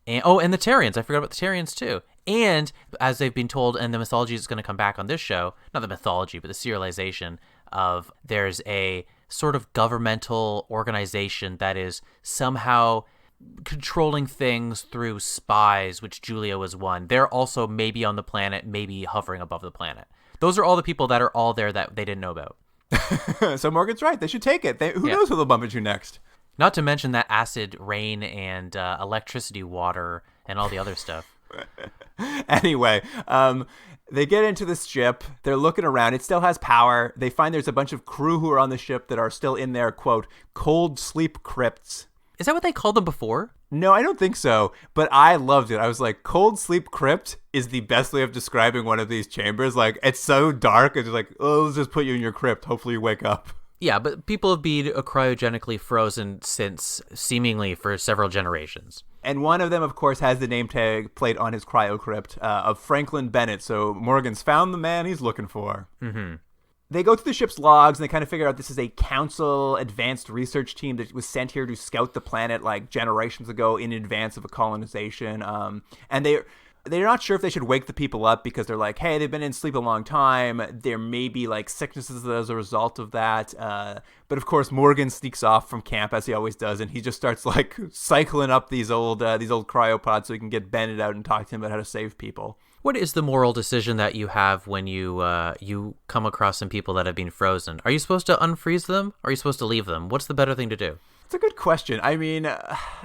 And the Terrians. I forgot about the Terrians too. And as they've been told, and the mythology is going to come back on this show, not the mythology, but the serialization of, there's a sort of governmental organization that is somehow controlling things through spies, which Julia was one. They're also maybe on the planet, maybe hovering above the planet. Those are all the people that are all there that they didn't know about. So Morgan's right. They should take it. Who knows who they'll bump into next? Not to mention that acid rain and electricity water and all the other stuff. Anyway, they get into this ship. They're looking around. It still has power. They find there's a bunch of crew who are on the ship that are still in their, quote, cold sleep crypts. Is that what they called them before? No, I don't think so, but I loved it. I was like, cold sleep crypt is the best way of describing one of these chambers. Like, it's so dark. It's like, oh, let's just put you in your crypt. Hopefully you wake up. Yeah, but people have been cryogenically frozen since seemingly for several generations. And one of them, of course, has the name tag plate on his cryocrypt of Franklin Bennett. So Morgan's found the man he's looking for. Mm-hmm. They go through the ship's logs and they kind of figure out this is a council advanced research team that was sent here to scout the planet like generations ago in advance of a colonization. And they're not sure if they should wake the people up because they're like, hey, they've been in sleep a long time. There may be like sicknesses as a result of that. But of course, Morgan sneaks off from camp as he always does, and he just starts like cycling up these old cryopods so he can get Bennett out and talk to him about how to save people. What is the moral decision that you have when you come across some people that have been frozen? Are you supposed to unfreeze them or are you supposed to leave them? What's the better thing to do? It's a good question. I mean,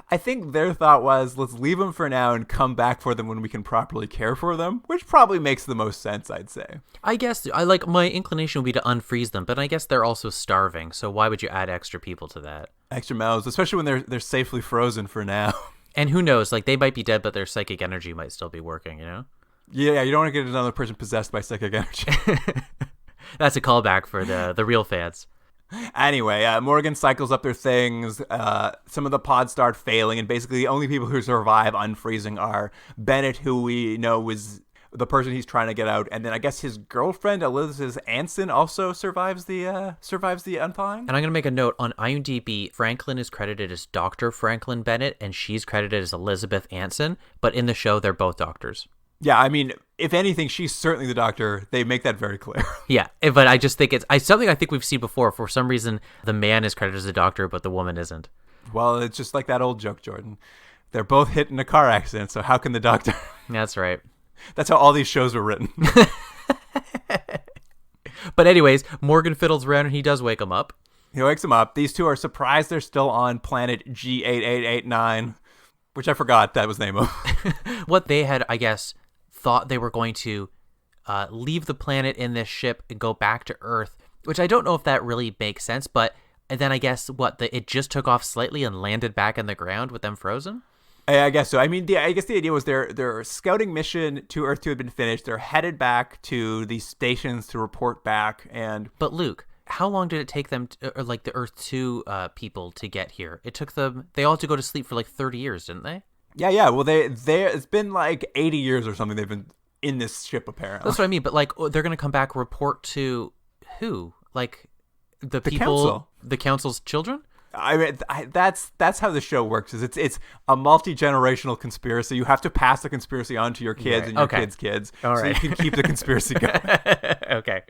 I think their thought was, let's leave them for now and come back for them when we can properly care for them, which probably makes the most sense, I'd say. I guess my inclination would be to unfreeze them, but I guess they're also starving, so why would you add extra people to that? Extra mouths, especially when they're safely frozen for now. And who knows, like they might be dead, but their psychic energy might still be working, you know? Yeah, you don't want to get another person possessed by psychic energy. That's a callback for the real fans. Anyway, Morgan cycles up their things. Some of the pods start failing, and basically the only people who survive unfreezing are Bennett, who we know was the person he's trying to get out, and then I guess his girlfriend Elizabeth Anson also survives the unthawing. And I'm gonna make a note on IMDb. Franklin is credited as Dr. Franklin Bennett, and she's credited as Elizabeth Anson. But in the show, they're both doctors. Yeah, I mean, if anything, she's certainly the doctor. They make that very clear. Yeah, but I just think it's something I think we've seen before. For some reason, the man is credited as a doctor, but the woman isn't. Well, it's just like that old joke, Jordan. They're both hit in a car accident, so how can the doctor? That's right. That's how all these shows were written. But anyways, Morgan fiddles around and he does wake him up. He wakes him up. These two are surprised they're still on planet G8889, which I forgot that was the name of. What they had, I guess, thought they were going to leave the planet in this ship and go back to Earth, which I don't know if that really makes sense, but then I guess it just took off slightly and landed back in the ground with them frozen? I guess so. I mean, I guess the idea was their scouting mission to Earth 2 had been finished. They're headed back to these stations to report back. But Luke, how long did it take them, the Earth 2 people, to get here? It took them. They all had to go to sleep for like 30 years, didn't they? Yeah. Well, it's been like 80 years or something. They've been in this ship apparently. That's what I mean. But like, they're gonna come back, report to who? Like the people, council. The council's children. I mean, that's how the show works. Is it's a multi-generational conspiracy. You have to pass the conspiracy on to your kids and your kids' kids, All so right. you can keep the conspiracy going. Okay.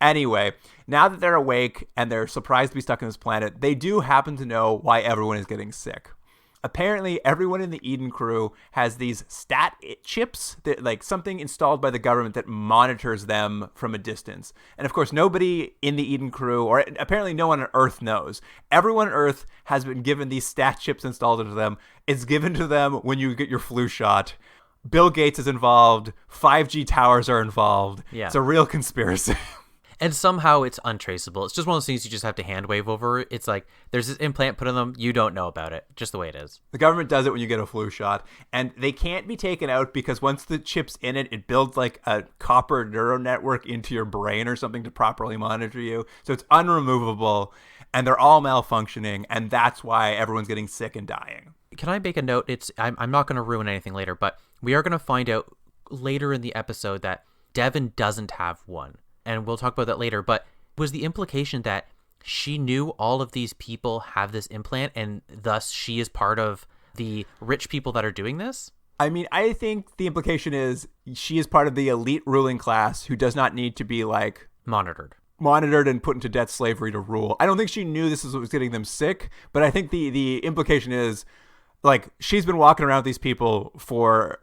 Anyway, now that they're awake and they're surprised to be stuck on this planet, they do happen to know why everyone is getting sick. Apparently, everyone in the Eden crew has these stat chips, that, like something installed by the government that monitors them from a distance. And of course, nobody in the Eden crew, or apparently no one on Earth knows. Everyone on Earth has been given these stat chips installed into them. It's given to them when you get your flu shot. Bill Gates is involved. 5G towers are involved. Yeah. It's a real conspiracy. And somehow it's untraceable. It's just one of those things you just have to hand wave over. It's like there's this implant put in them. You don't know about it. Just the way it is. The government does it when you get a flu shot. And they can't be taken out because once the chip's in it, it builds like a copper neural network into your brain or something to properly monitor you. So it's unremovable. And they're all malfunctioning. And that's why everyone's getting sick and dying. Can I make a note? I'm not going to ruin anything later, but we are going to find out later in the episode that Devin doesn't have one. And we'll talk about that later, but was the implication that she knew all of these people have this implant and thus she is part of the rich people that are doing this? I mean, I think the implication is she is part of the elite ruling class who does not need to be like monitored and put into debt slavery to rule. I don't think she knew this is what was getting them sick, but I think the implication is like she's been walking around with these people for,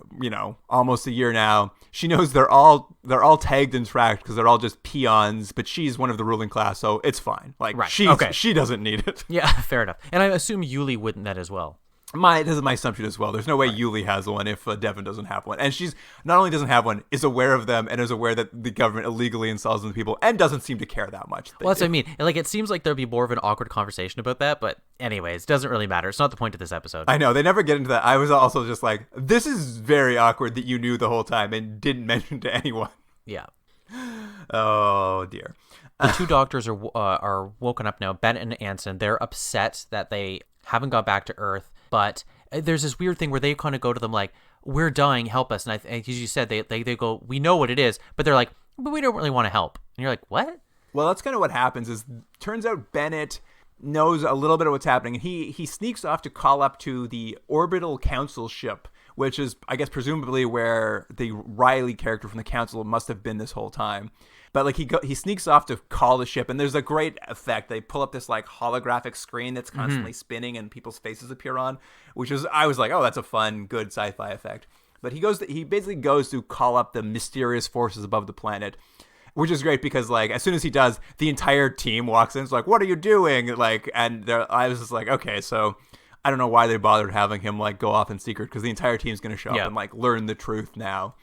almost a year now. She knows they're all tagged and tracked because they're all just peons, but she's one of the ruling class, so it's fine. Like right. She doesn't need it. Yeah, fair enough. And I assume Yuli wouldn't that as well. This is my assumption as well. There's no way Yuli has one if Devin doesn't have one. And she's not only doesn't have one, is aware of them and is aware that the government illegally installs them to people and doesn't seem to care that much. Well, that's what I mean. Like, it seems like there'd be more of an awkward conversation about that, but anyways, it doesn't really matter. It's not the point of this episode. I know. They never get into that. I was also just like, this is very awkward that you knew the whole time and didn't mention to anyone. Yeah. Oh, dear. The two doctors are woken up now, Bennett and Anson. They're upset that they haven't got back to Earth, but there's this weird thing where they kind of go to them like, we're dying, help us. And as you said, they go, we know what it is, but they're like, but we don't really want to help. And you're like, what? Well, that's kind of what happens is turns out Bennett knows a little bit of what's happening. And he sneaks off to call up to the orbital council ship, which is, I guess, presumably where the Riley character from the council must have been this whole time. But like he sneaks off to call the ship, and there's a great effect. They pull up this like holographic screen that's constantly spinning, and people's faces appear on, I was like, oh, that's a fun, good sci-fi effect. But he basically goes to call up the mysterious forces above the planet, which is great because like as soon as he does, the entire team walks in. It's like, what are you doing? Like, and I was just like, okay, so I don't know why they bothered having him like go off in secret because the entire team's going to show up and like learn the truth now.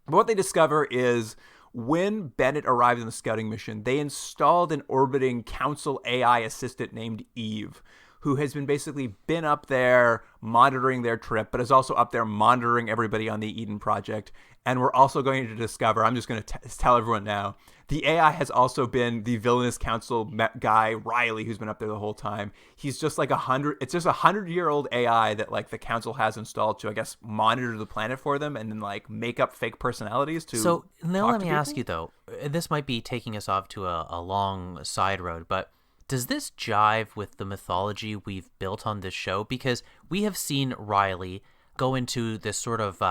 But what they discover is, when Bennett arrived in the scouting mission, they installed an orbiting council AI assistant named Eve, who has been up there monitoring their trip, but is also up there monitoring everybody on the Eden Project. And we're also going to discover, I'm just going to tell everyone now, the AI has also been the villainous council guy, Riley, who's been up there the whole time. He's just like it's just 100-year-old AI that like the council has installed to, I guess, monitor the planet for them and then like make up fake personalities to. So now let me ask people. you though, this might be taking us off to a long side road, but does this jive with the mythology we've built on this show? Because we have seen Riley go into this sort of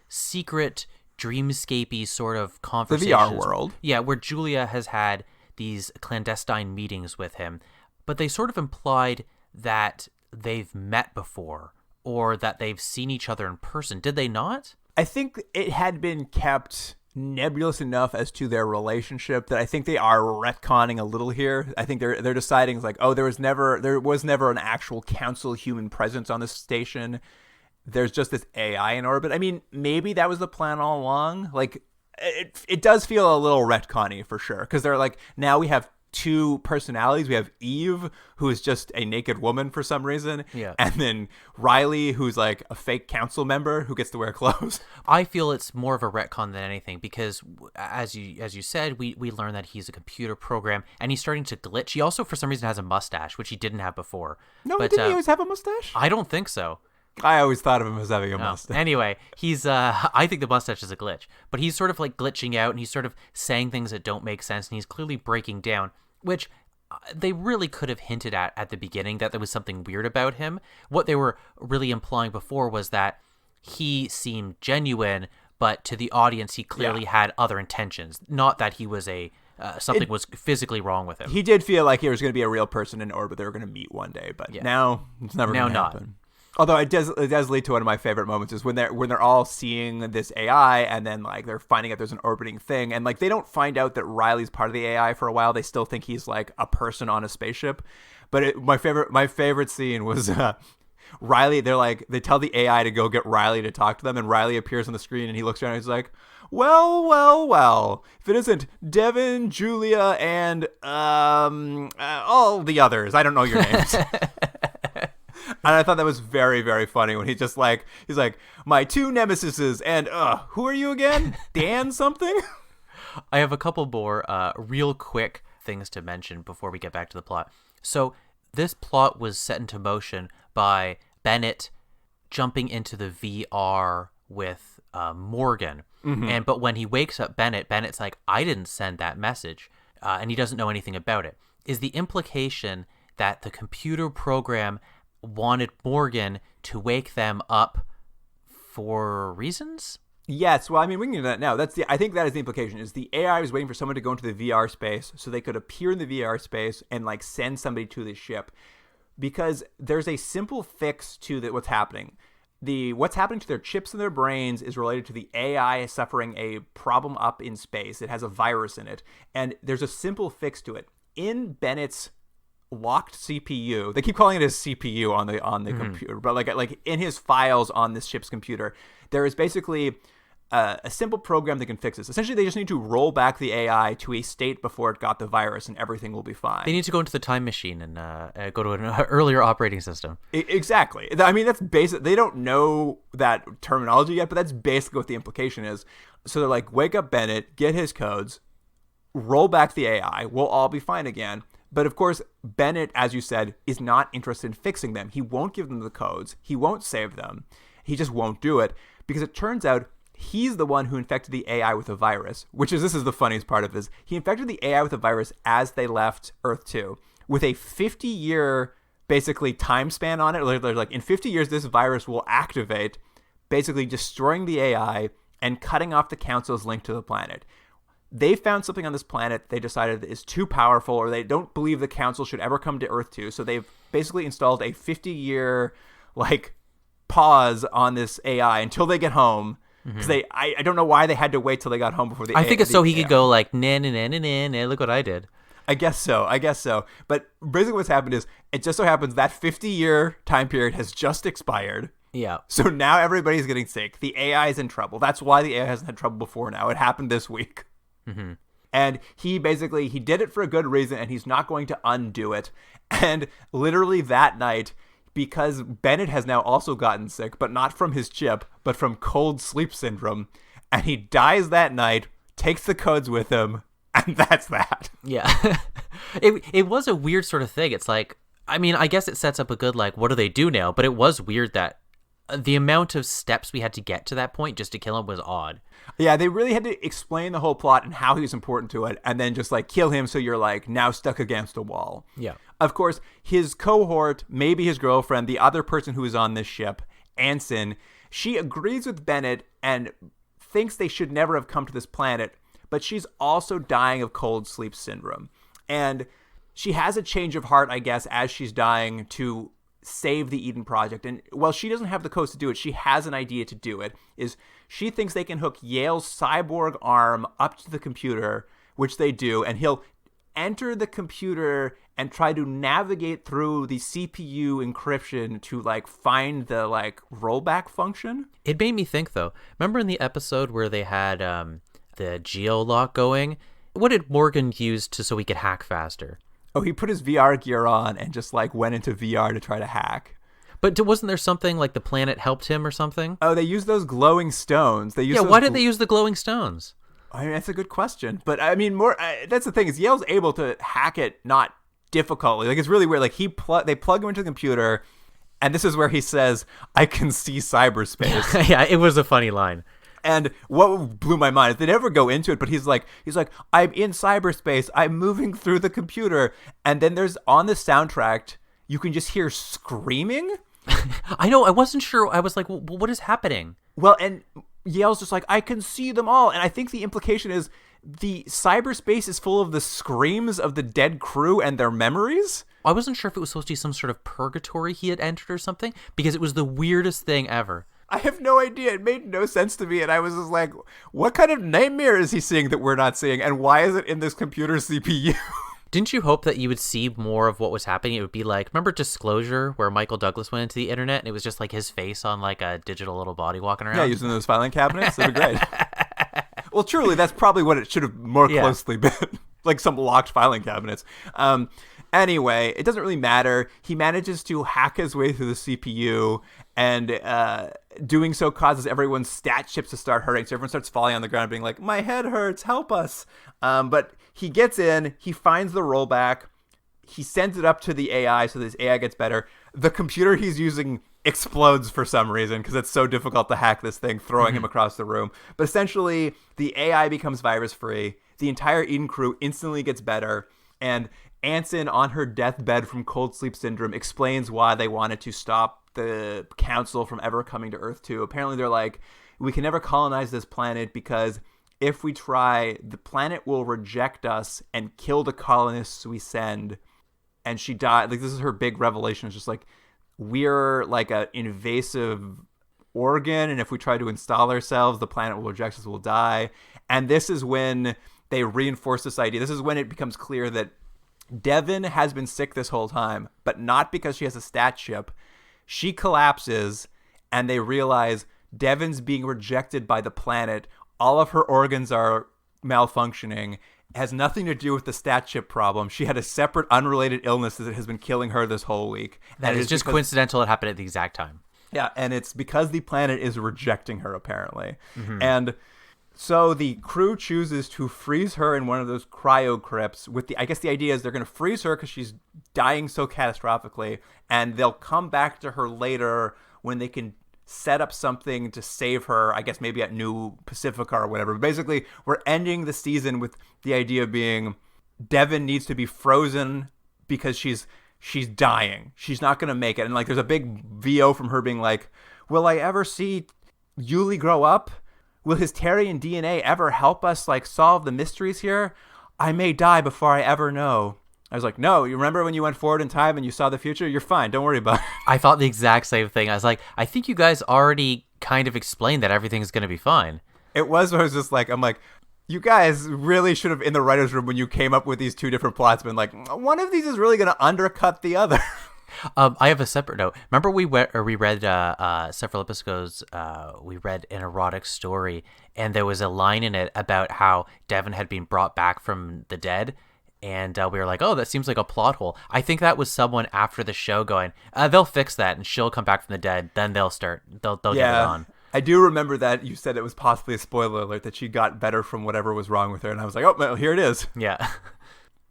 secret dreamscapey sort of conversations. The VR world. Yeah, where Julia has had these clandestine meetings with him. But they sort of implied that they've met before or that they've seen each other in person. Did they not? I think it had been kept nebulous enough as to their relationship that I think they are retconning a little here. I think they're deciding like, oh, there was never an actual council human presence on this station. There's just this AI in orbit. I mean, maybe that was the plan all along. Like, it does feel a little retconny for sure. Because they're like, now we have two personalities. We have Eve, who is just a naked woman for some reason. Yeah. And then Riley, who's like a fake council member who gets to wear clothes. I feel it's more of a retcon than anything because, as you said, we learn that he's a computer program and he's starting to glitch. He also, for some reason, has a mustache, which he didn't have before. No, didn't he always have a mustache? I don't think so. I always thought of him as having a mustache. Anyway, he's I think the mustache is a glitch, but he's sort of like glitching out and he's sort of saying things that don't make sense and he's clearly breaking down, which they really could have hinted at the beginning that there was something weird about him. What they were really implying before was that he seemed genuine, but to the audience he clearly had other intentions, not that he was something was physically wrong with him. He did feel like he was going to be a real person in orbit they were going to meet one day, but now it's never going to happen. Although it does lead to one of my favorite moments is when they're all seeing this AI and then like they're finding out there's an orbiting thing and like they don't find out that Riley's part of the AI for a while. They still think he's like a person on a spaceship. But my favorite scene was Riley. They tell the AI to go get Riley to talk to them, and Riley appears on the screen and he looks around and he's like, well, if it isn't Devin, Julia, and all the others, I don't know your names. And I thought that was very, very funny when he's like, my two nemesises, and who are you again? Dan something? I have a couple more real quick things to mention before we get back to the plot. So this plot was set into motion by Bennett jumping into the VR with Morgan. Mm-hmm. But when he wakes up Bennett's like, I didn't send that message, and he doesn't know anything about it. Is the implication that the computer program wanted Morgan to wake them up for reasons? Yes. Well, I mean, we can do that now. I think that is the implication. Is the AI was waiting for someone to go into the VR space so they could appear in the VR space and like send somebody to the ship, because there's a simple fix to what's happening. What's happening to their chips in their brains is related to the AI suffering a problem up in space. It has a virus in it, and there's a simple fix to it. In Bennett's locked CPU, they keep calling it his CPU on the computer, but like in his files on this ship's computer, there is basically a simple program that can fix this. Essentially, they just need to roll back the AI to a state before it got the virus, and everything will be fine. They need to go into the time machine and go to an earlier operating system. Exactly. I mean, that's basic. They don't know that terminology yet, but that's basically what the implication is. So they're like, wake up Bennett, get his codes, roll back the AI, we'll all be fine again. But of course, Bennett, as you said, is not interested in fixing them. He won't give them the codes. He won't save them. He just won't do it because it turns out he's the one who infected the AI with a virus, this is the funniest part of this. He infected the AI with a virus as they left Earth 2 with a 50-year basically time span on it. They're like, in 50 years, this virus will activate, basically destroying the AI and cutting off the council's link to the planet. They found something on this planet they decided is too powerful, or they don't believe the council should ever come to Earth 2. So they've basically installed a 50-year pause on this AI until they get home. Because I don't know why they had to wait till they got home before the I think it's so he could go like, nah, look what I did. I guess so. But basically what's happened is, it just so happens that 50-year time period has just expired. Yeah. So now everybody's getting sick. The AI is in trouble. That's why the AI hasn't had trouble before now. It happened this week. Mm-hmm. And he did it for a good reason, and he's not going to undo it. And literally that night, because Bennett has now also gotten sick, but not from his chip, but from cold sleep syndrome, and he dies that night, takes the codes with him, and that's that. Yeah. It was a weird sort of thing. It's like, I mean, I guess it sets up a good, like, what do they do now? But it was weird that the amount of steps we had to get to that point just to kill him was odd. Yeah, they really had to explain the whole plot and how he was important to it, and then just, like, kill him so you're, like, now stuck against a wall. Yeah. Of course, his cohort, maybe his girlfriend, the other person who is on this ship, Anson, she agrees with Bennett and thinks they should never have come to this planet, but she's also dying of cold sleep syndrome. And she has a change of heart, I guess, as she's dying to save the Eden Project. And while she doesn't have the codes to do it, she has an idea to do it. Is she thinks they can hook Yale's cyborg arm up to the computer, which they do, and he'll enter the computer and try to navigate through the CPU encryption to, like, find the, like, rollback function. It made me think, though. Remember in the episode where they had the geolock going? What did Morgan use so he could hack faster? Oh, he put his VR gear on and just, like, went into VR to try to hack. But wasn't there something like the planet helped him or something? Oh, they used those glowing stones. Why did they use the glowing stones? I mean, that's a good question. But, I mean, that's the thing, is Yale's able to hack it not difficultly. Like, it's really weird. Like, they plug him into the computer, and this is where he says, "I can see cyberspace." Yeah, it was a funny line. And what blew my mind is they never go into it, but he's like, "I'm in cyberspace. I'm moving through the computer." And then there's, on the soundtrack, you can just hear screaming. I know. I wasn't sure. I was like, well, what is happening? Well, and Yale's just like, "I can see them all." And I think the implication is the cyberspace is full of the screams of the dead crew and their memories. I wasn't sure if it was supposed to be some sort of purgatory he had entered or something, because it was the weirdest thing ever. I have no idea. It made no sense to me. And I was just like, what kind of nightmare is he seeing that we're not seeing? And why is it in this computer CPU? Didn't you hope that you would see more of what was happening? It would be like, remember Disclosure, where Michael Douglas went into the internet and it was just like his face on like a digital little body walking around? Yeah, using those filing cabinets. That'd be great. Well, truly, that's probably what it should have more closely been. Like some locked filing cabinets. Anyway, it doesn't really matter. He manages to hack his way through the CPU, and doing so causes everyone's stat chips to start hurting. So everyone starts falling on the ground being like, "My head hurts, help us." But he gets in, he finds the rollback, he sends it up to the AI so this AI gets better. The computer he's using explodes for some reason because it's so difficult to hack this thing, throwing him across the room. But essentially, the AI becomes virus-free. The entire Eden crew instantly gets better, and Anson, on her deathbed from cold sleep syndrome, explains why they wanted to stop the council from ever coming to Earth 2. Apparently, they're like, we can never colonize this planet because if we try, the planet will reject us and kill the colonists we send. And she died. Like, this is her big revelation. It's just like, we're like an invasive organ, and if we try to install ourselves, the planet will reject us, we'll die. And this is when they reinforce this idea. This is when it becomes clear that Devin has been sick this whole time, but not because she has a stat chip. She collapses, and they realize Devin's being rejected by the planet. All of her organs are malfunctioning. It has nothing to do with the stat chip problem. She had a separate, unrelated illness that has been killing her this whole week. That is just coincidental. It happened at the exact time. Yeah, and it's because the planet is rejecting her, apparently. And so the crew chooses to freeze her in one of those cryo crypts with I guess the idea is they're going to freeze her because she's dying so catastrophically, and they'll come back to her later when they can set up something to save her, I guess maybe at New Pacifica or whatever. But basically, we're ending the season with the idea being Devin needs to be frozen because she's dying. She's not going to make it. And like there's a big VO from her being like, will I ever see Yuli grow up? Will his Terrian DNA ever help us like solve the mysteries here? I may die before I ever know. I was like, no, you remember when you went forward in time and you saw the future? You're fine. Don't worry about it. I thought the exact same thing. I was like, I think you guys already kind of explained that everything's going to be fine. It was, I was just like, I'm like, you guys really should have, in the writer's room when you came up with these two different plots, been like, one of these is really going to undercut the other. I have a separate note. Remember we read several episodes. We read an erotic story, and there was a line in it about how Devon had been brought back from the dead, and we were like, "Oh, that seems like a plot hole." I think that was someone after the show going, "They'll fix that, and she'll come back from the dead. Then they'll get it on." I do remember that you said it was possibly a spoiler alert that she got better from whatever was wrong with her, and I was like, "Oh, well, here it is." Yeah.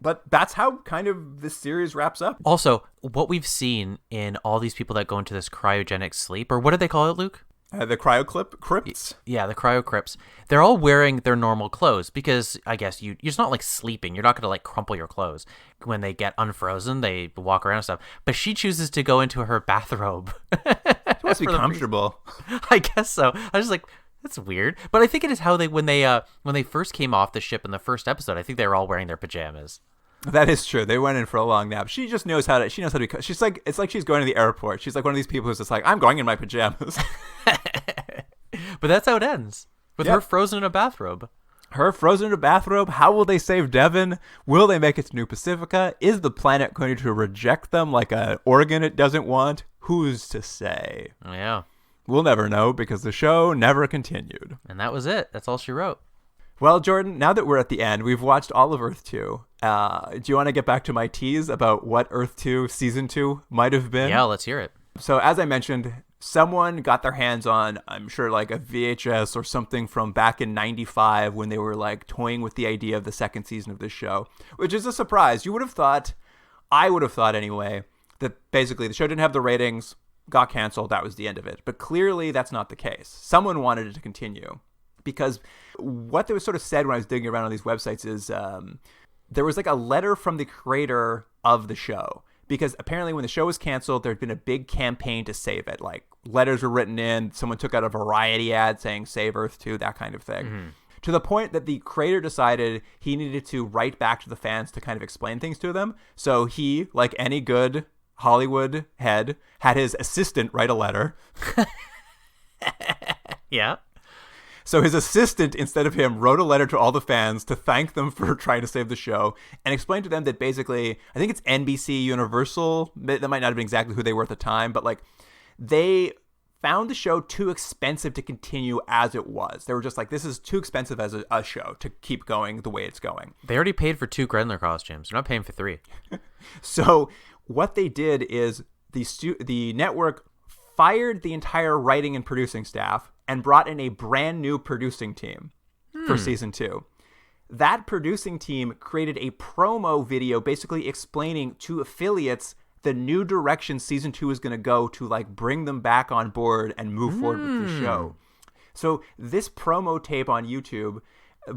But that's how kind of this series wraps up. Also, what we've seen in all these people that go into this cryogenic sleep, or what do they call it, Luke? The cryocrypts? Yeah, the cryocrypts. They're all wearing their normal clothes because I guess it's not like sleeping. You're not going to like crumple your clothes. When they get unfrozen, they walk around and stuff. But she chooses to go into her bathrobe. She wants to be comfortable. I guess so. I was just like, that's weird. But I think it is how when they first came off the ship in the first episode, I think they were all wearing their pajamas. That is true. They went in for a long nap. She just knows how to. She knows how to be. She's like, it's like she's going to the airport. She's like one of these people who's just like, I'm going in my pajamas. But that's how it ends with her frozen in a bathrobe. Her frozen in a bathrobe. How will they save Devon? Will they make it to New Pacifica? Is the planet going to reject them like an organ it doesn't want? Who's to say? Yeah, we'll never know because the show never continued. And that was it. That's all she wrote. Well, Jordan, now that we're at the end, we've watched all of Earth 2. Do you want to get back to my tease about what Earth 2 Season 2 might have been? Yeah, let's hear it. So as I mentioned, someone got their hands on, I'm sure, like a VHS or something from back in 95 when they were like toying with the idea of the second season of this show, which is a surprise. You would have thought, I would have thought anyway, that basically the show didn't have the ratings, got canceled, that was the end of it. But clearly that's not the case. Someone wanted it to continue. Because what they was sort of said when I was digging around on these websites is there was like a letter from the creator of the show. Because apparently when the show was canceled, there had been a big campaign to save it. Like letters were written in, someone took out a Variety ad saying save Earth 2, that kind of thing. Mm-hmm. To the point that the creator decided he needed to write back to the fans to kind of explain things to them. So he, like any good Hollywood head, had his assistant write a letter. Yeah. So his assistant, instead of him, wrote a letter to all the fans to thank them for trying to save the show and explain to them that basically, I think it's NBC Universal, that might not have been exactly who they were at the time, but like they found the show too expensive to continue as it was. They were just like, this is too expensive as a show to keep going the way it's going. They already paid for 2 Grendler costumes. They're not paying for 3. So what they did is the network fired the entire writing and producing staff and brought in a brand new producing team for season 2. That producing team created a promo video basically explaining to affiliates the new direction season 2 is going to go to like bring them back on board and move forward with the show. So this promo tape on YouTube,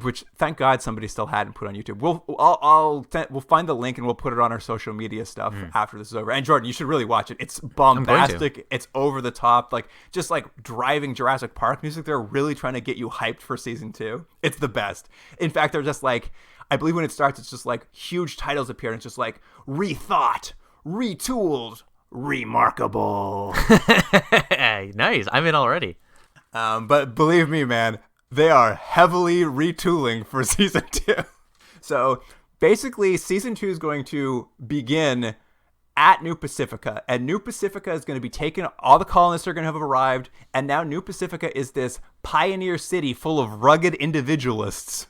which thank God somebody still hadn't put on YouTube. We'll find the link and we'll put it on our social media stuff after this is over. And Jordan, you should really watch it. It's bombastic. It's over the top, like just like driving Jurassic Park music. They're really trying to get you hyped for season 2. It's the best. In fact, they're just like, I believe when it starts, it's just like huge titles appear and it's just like rethought, retooled, remarkable. Nice. I'm in already. But believe me, man, they are heavily retooling for season 2. So basically, season 2 is going to begin at New Pacifica. And New Pacifica is going to be taken. All the colonists are going to have arrived. And now New Pacifica is this pioneer city full of rugged individualists.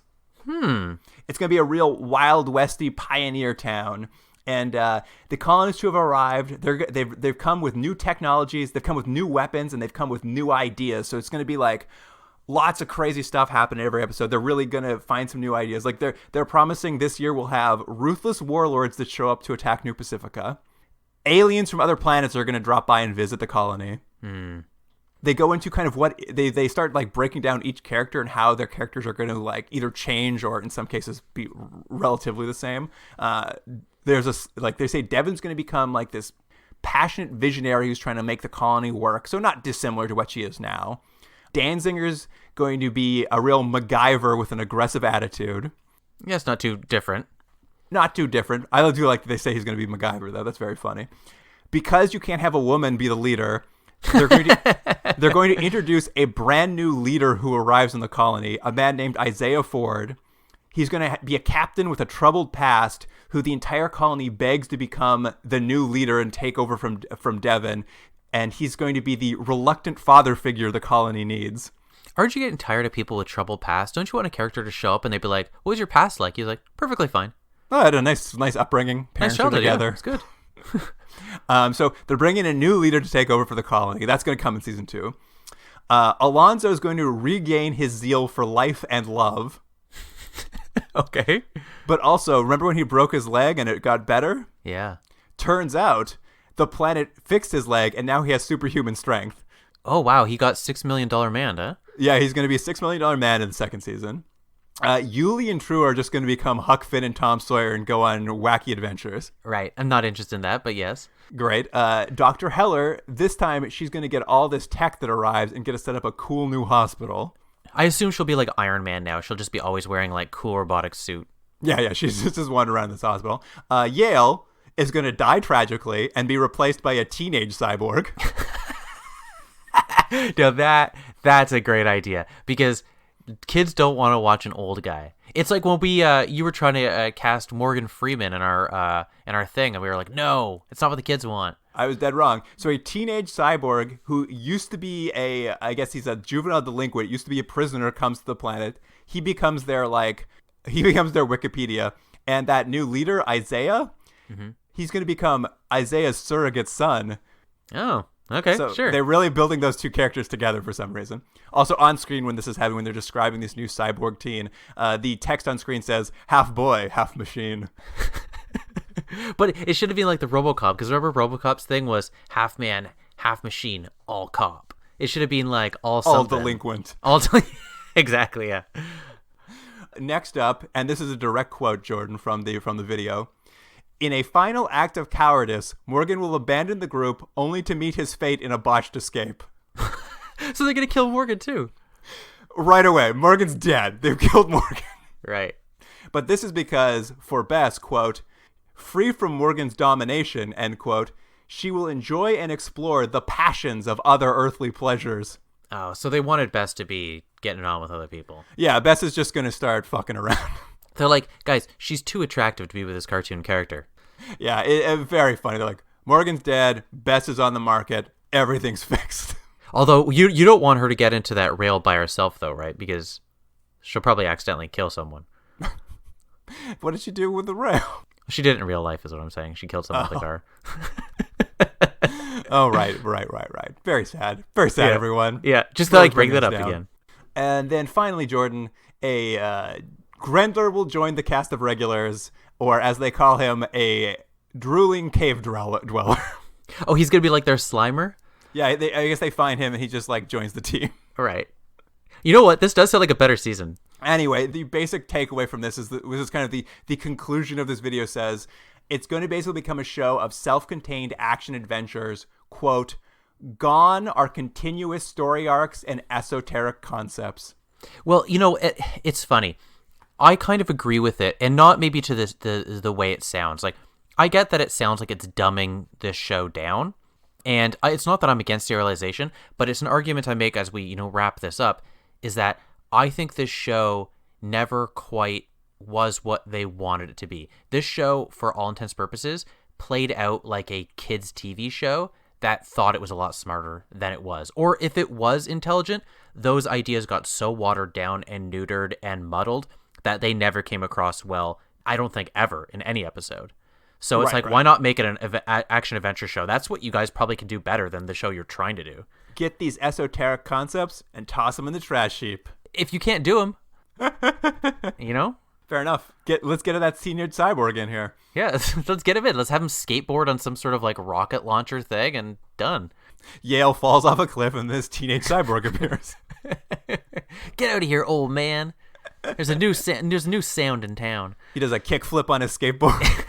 It's going to be a real Wild Westy pioneer town. And the colonists who have arrived, they've come with new technologies. They've come with new weapons. And they've come with new ideas. So it's going to be like lots of crazy stuff happen in every episode. They're really going to find some new ideas. Like they're promising this year we'll have ruthless warlords that show up to attack New Pacifica. Aliens from other planets are going to drop by and visit the colony. They go into kind of what they start like breaking down each character and how their characters are going to like either change or in some cases be relatively the same. There's like they say Devon's going to become like this passionate visionary who's trying to make the colony work. So not dissimilar to what she is now. Danzinger's going to be a real MacGyver with an aggressive attitude. Yeah, it's not too different. Not too different. I do like they say he's going to be MacGyver, though. That's very funny. Because you can't have a woman be the leader, they're going to introduce a brand new leader who arrives in the colony, a man named Isaiah Ford. He's going to be a captain with a troubled past who the entire colony begs to become the new leader and take over from Devon, and he's going to be the reluctant father figure the colony needs. Aren't you getting tired of people with troubled past? Don't you want a character to show up and they'd be like, what was your past like? He's like, perfectly fine. Oh, I had a nice upbringing. Nice Parents were childhood, together. yeah, it's good. So they're bringing a new leader to take over for the colony. That's going to come in season 2. Alonzo is going to regain his zeal for life and love. Okay. But also, remember when he broke his leg and it got better? Yeah. Turns out the planet fixed his leg and now he has superhuman strength. Oh, wow. He got $6 million man, huh? Yeah, he's going to be a $6 million man in the second season. Yuli and True are just going to become Huck Finn and Tom Sawyer and go on wacky adventures. Right. I'm not interested in that, but yes. Great. Dr. Heller, this time she's going to get all this tech that arrives and get to set up a cool new hospital. I assume she'll be like Iron Man now. She'll just be always wearing like cool robotic suit. Yeah, she's just wandering around this hospital. Yale is going to die tragically and be replaced by a teenage cyborg. Now that's a great idea because kids don't want to watch an old guy. It's like when you were trying to cast Morgan Freeman in our thing, and we were like, no, it's not what the kids want. I was dead wrong. So a teenage cyborg who used to be I guess he's a juvenile delinquent, used to be a prisoner, comes to the planet. He becomes their Wikipedia, and that new leader Isaiah, he's going to become Isaiah's surrogate son. Oh. Okay, so sure. They're really building those two characters together for some reason. Also on screen when this is happening, when they're describing this new cyborg teen, the text on screen says, half boy, half machine. But it should have been like the RoboCop, because remember RoboCop's thing was half man, half machine, all cop. It should have been like all delinquent. Exactly, yeah. Next up, and this is a direct quote, Jordan, from the video. In a final act of cowardice, Morgan will abandon the group only to meet his fate in a botched escape. So they're going to kill Morgan too. Right away. Morgan's dead. They've killed Morgan. Right. But this is because, for Bess, quote, free from Morgan's domination, end quote, she will enjoy and explore the passions of other earthly pleasures. Oh, so they wanted Bess to be getting on with other people. Yeah, Bess is just going to start fucking around. They're like, guys, she's too attractive to be with this cartoon character. Yeah, very funny. They're like, Morgan's dead, Bess is on the market, everything's fixed. Although, you don't want her to get into that rail by herself, though, right? Because she'll probably accidentally kill someone. What did she do with the rail? She did it in real life, is what I'm saying. She killed someone with a car. Oh, right. Very sad. Very sad, yeah. Everyone. Yeah, just to bring that up again. And then finally, Jordan, Grendler will join the cast of regulars, or as they call him, a drooling cave dweller. Oh, he's going to be like their Slimer? Yeah, I guess they find him and he just joins the team. Right. You know what? This does sound like a better season. Anyway, the basic takeaway from this is kind of the conclusion of this video says, it's going to basically become a show of self-contained action adventures, quote, gone are continuous story arcs and esoteric concepts. Well, it's funny. I kind of agree with it, and not maybe to the way it sounds. Like, I get that it sounds like it's dumbing this show down, and it's not that I'm against serialization, but it's an argument I make as we wrap this up, is that I think this show never quite was what they wanted it to be. This show, for all intents and purposes, played out like a kids' TV show that thought it was a lot smarter than it was. Or if it was intelligent, those ideas got so watered down and neutered and muddled that they never came across well, I don't think ever, in any episode. So it's why not make it an action-adventure show? That's what you guys probably can do better than the show you're trying to do. Get these esoteric concepts and toss them in the trash heap. If you can't do them, Fair enough. Let's get to that senior cyborg in here. Yeah, let's get him in. Let's have him skateboard on some sort of rocket launcher thing and done. Yale falls off a cliff and this teenage cyborg appears. Get out of here, old man. There's a new sound in town. He does a kickflip on his skateboard.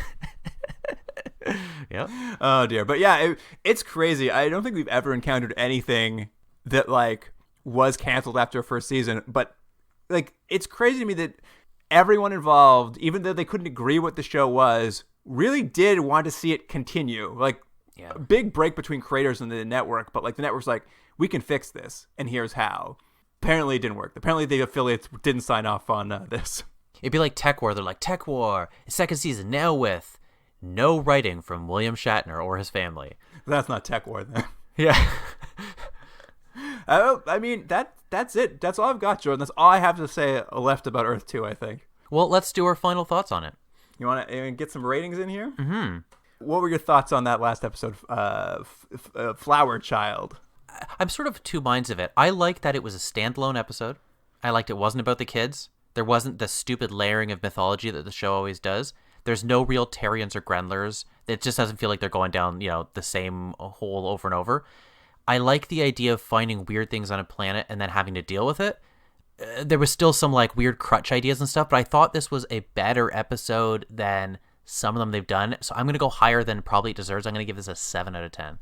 Yep. Oh dear. But yeah, it's crazy. I don't think we've ever encountered anything that was canceled after a first season, but it's crazy to me that everyone involved, even though they couldn't agree what the show was, really did want to see it continue. A big break between creators and the network, but the network's we can fix this, and here's how. Apparently it didn't work. Apparently the affiliates didn't sign off on this. It'd be like Tech War. They're like, Tech War, second season, now with no writing from William Shatner or his family. That's not Tech War then. Yeah. I mean, that's it. That's all I've got, Jordan. That's all I have to say left about Earth 2, I think. Well, let's do our final thoughts on it. You want to get some ratings in here? Mm-hmm. What were your thoughts on that last episode, Flower Child? I'm sort of two minds of it. I like that it was a standalone episode. I liked it wasn't about the kids. There wasn't the stupid layering of mythology that the show always does. There's no real Terrians or Grendlers. It just doesn't feel like they're going down, the same hole over and over. I like the idea of finding weird things on a planet and then having to deal with it. There was still some like weird crutch ideas and stuff, but I thought this was a better episode than some of them they've done. So I'm going to go higher than probably it deserves. I'm going to give this a 7 out of 10.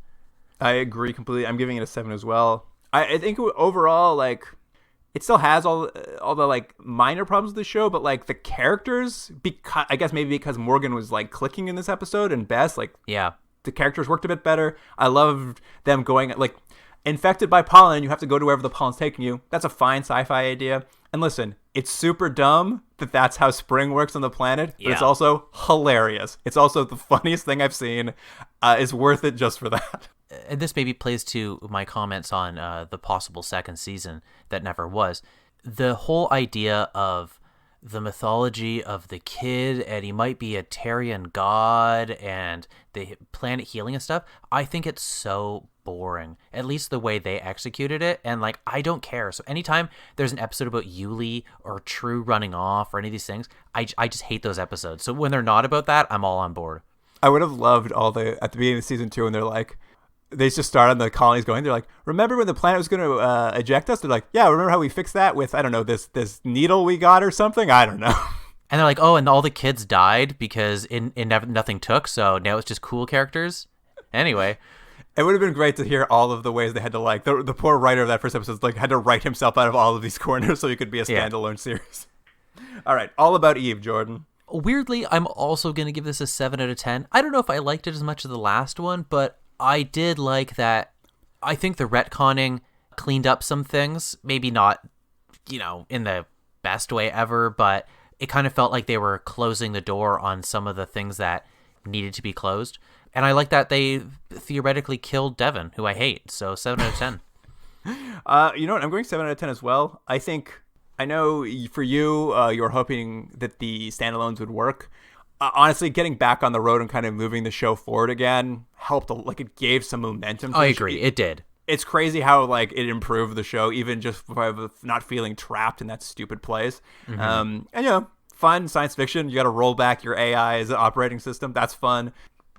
I agree completely. I'm giving it a 7 as well. I think overall, like, it still has all the like minor problems with the show, but like the characters, because I guess maybe because Morgan was like clicking in this episode and Bess, like, yeah, the characters worked a bit better. I loved them going like infected by pollen. You have to go to wherever the pollen's taking you. That's a fine sci-fi idea. And listen, it's super dumb that that's how spring works on the planet, but it's also hilarious. It's also the funniest thing I've seen. It's worth it just for that. And this maybe plays to my comments on the possible second season that never was. The whole idea of the mythology of the kid, and he might be a Terrian god, and the planet healing and stuff, I think it's so boring, at least the way they executed it, and like, I don't care. So anytime there's an episode about Yuli or True running off or any of these things, I just hate those episodes. So when they're not about that, I'm all on board. I would have loved at the beginning of season 2, and they're like, they just start on the colonies going, they're like, remember when the planet was going to eject us? They're like, yeah, remember how we fixed that with, I don't know, this needle we got or something? I don't know. And they're like, oh, and all the kids died because nothing took, so now it's just cool characters? Anyway. It would have been great to hear all of the ways they had to, like, the poor writer of that first episode, like, had to write himself out of all of these corners so he could be a standalone series. All right, All About Eve, Jordan. Weirdly, I'm also going to give this a 7 out of 10. I don't know if I liked it as much as the last one, but I did like that. I think the retconning cleaned up some things. Maybe not, in the best way ever, but it kind of felt like they were closing the door on some of the things that needed to be closed. And I like that they theoretically killed Devin, who I hate. So 7 out of 10. You know what? I'm going 7 out of 10 as well. I know for you, you're hoping that the standalones would work. Honestly, getting back on the road and kind of moving the show forward again helped. Like, it gave some momentum to I agree. It did. It's crazy how, like, it improved the show, even just by not feeling trapped in that stupid place. Mm-hmm. And, fun science fiction. You got to roll back your AI as an operating system. That's fun.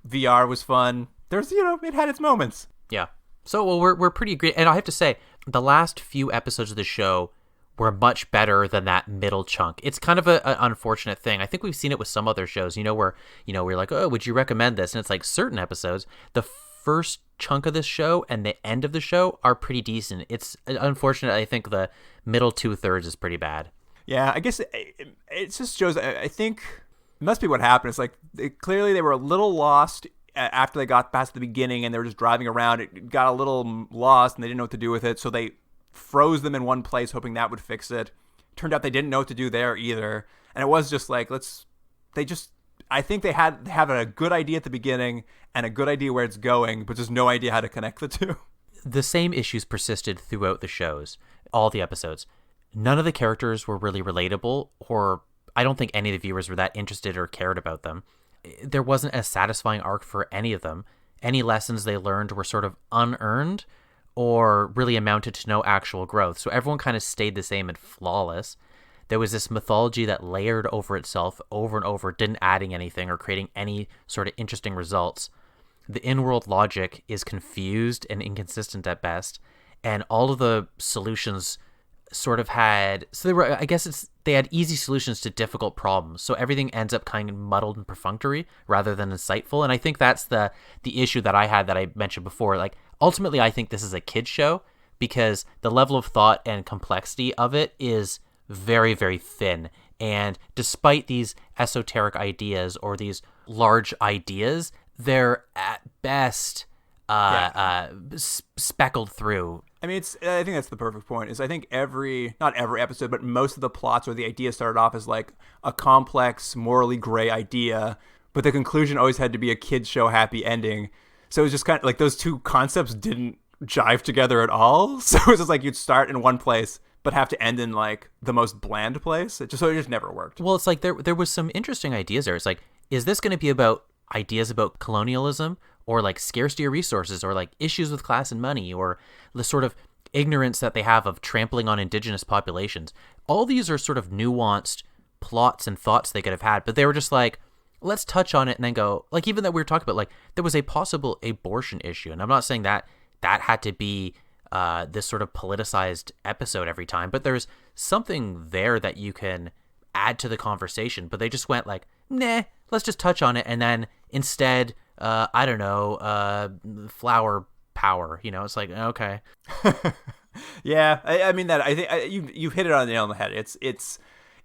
VR was fun. There's, it had its moments. Yeah. So, well, we're pretty great. And I have to say, the last few episodes of the show were much better than that middle chunk. It's kind of an unfortunate thing. I think we've seen it with some other shows, where, we're like, oh, would you recommend this? And it's like certain episodes, the first chunk of this show and the end of the show are pretty decent. It's unfortunate. I think the middle 2/3 is pretty bad. Yeah, I guess it just shows, I think it must be what happened. It's like, clearly they were a little lost after they got past the beginning and they were just driving around. It got a little lost and they didn't know what to do with it. So they froze them in one place, hoping that would fix it. Turned out they didn't know what to do there either. And it was just like, I think they have a good idea at the beginning and a good idea where it's going, but just no idea how to connect the two. The same issues persisted throughout the shows, all the episodes. None of the characters were really relatable, or I don't think any of the viewers were that interested or cared about them. There wasn't a satisfying arc for any of them. Any lessons they learned were sort of unearned or really amounted to no actual growth. So everyone kind of stayed the same and flawless. There was this mythology that layered over itself over and over, didn't adding anything or creating any sort of interesting results. The in-world logic is confused and inconsistent at best, and all of the solutions sort of had, so they had easy solutions to difficult problems. So everything ends up kind of muddled and perfunctory rather than insightful. And I think that's the issue that I had that I mentioned before. Like, ultimately, I think this is a kid's show because the level of thought and complexity of it is very, very thin. And despite these esoteric ideas or these large ideas, they're at best speckled through. I mean, I think that's the perfect point. Is I think not every episode, but most of the plots or the ideas started off as like a complex, morally gray idea, but the conclusion always had to be a kids show happy ending. So it was just kind of like those two concepts didn't jive together at all. So it was just like you'd start in one place but have to end in like the most bland place. It just never worked. Well, it's like there was some interesting ideas there. It's like, is this going to be about ideas about colonialism or like scarcity of resources or like issues with class and money or the sort of ignorance that they have of trampling on indigenous populations? All these are sort of nuanced plots and thoughts they could have had, but they were just like, let's touch on it and then go, like, even that we were talking about, like, there was a possible abortion issue. And I'm not saying that had to be this sort of politicized episode every time, but there's something there that you can add to the conversation. But they just went like, nah, let's just touch on it. And then instead, I don't know, flower power, it's like, okay. Yeah. I mean that, I think you've hit it on the nail on the head.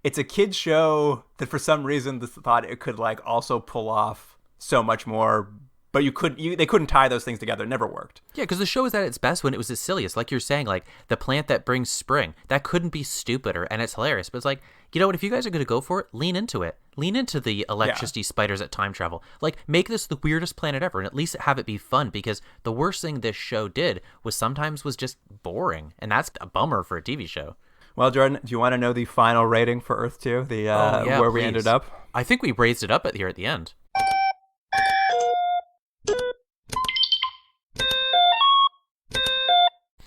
It's a kid's show that for some reason they thought it could like also pull off so much more, but they couldn't tie those things together. It never worked. Yeah, because the show is at its best when it was its silliest. Like you're saying, like the plant that brings spring, that couldn't be stupider, and it's hilarious. But it's like, you know what, if you guys are going to go for it, lean into it. Lean into the electricity spiders at time travel. Like, make this the weirdest planet ever, and at least have it be fun, because the worst thing this show did was sometimes was just boring, and that's a bummer for a TV show. Well, Jordan, do you want to know the final rating for Earth 2? Where we ended up? I think we raised it up here at the end.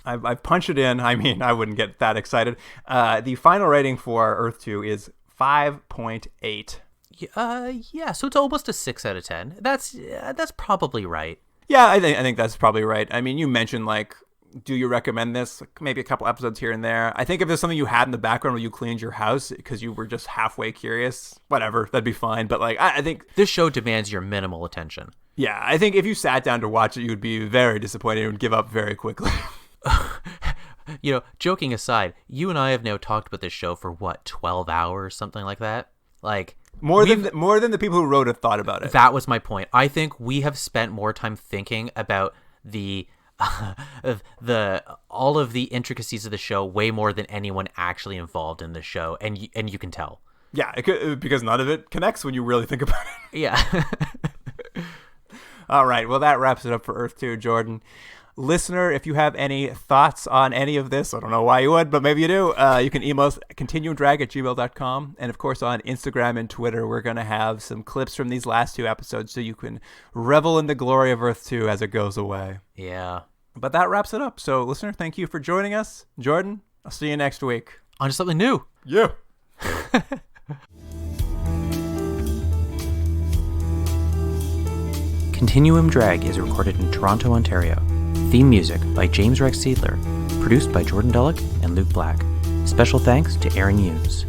I've punched it in. I mean, I wouldn't get that excited. The final rating for Earth 2 is 5.8. Yeah, so it's almost a 6 out of 10. That's probably right. Yeah, I think that's probably right. I mean, you mentioned, like, do you recommend this? Like, maybe a couple episodes here and there. I think if there's something you had in the background where you cleaned your house because you were just halfway curious, whatever, that'd be fine. But, like, I think this show demands your minimal attention. Yeah, I think if you sat down to watch it, you would be very disappointed and would give up very quickly. Joking aside, you and I have now talked about this show for 12 hours, something like that. Like more than the people who wrote it thought about it. That was my point. I think we have spent more time thinking about the all of the intricacies of the show way more than anyone actually involved in the show, and you can tell. Yeah, because none of it connects when you really think about it. Yeah. All right, well, that wraps it up for Earth 2, Jordan. Listener, if you have any thoughts on any of this, I don't know why you would, but maybe you do, you can email us continuumdrag@gmail.com. And of course, on Instagram and Twitter, we're going to have some clips from these last 2 episodes so you can revel in the glory of Earth 2 as it goes away. Yeah. But that wraps it up. So, listener, thank you for joining us. Jordan, I'll see you next week. On to something new. Yeah. Continuum Drag is recorded in Toronto, Ontario. Theme music by James Rex Seidler. Produced by Jordan Dullock and Luke Black. Special thanks to Aaron Hughes.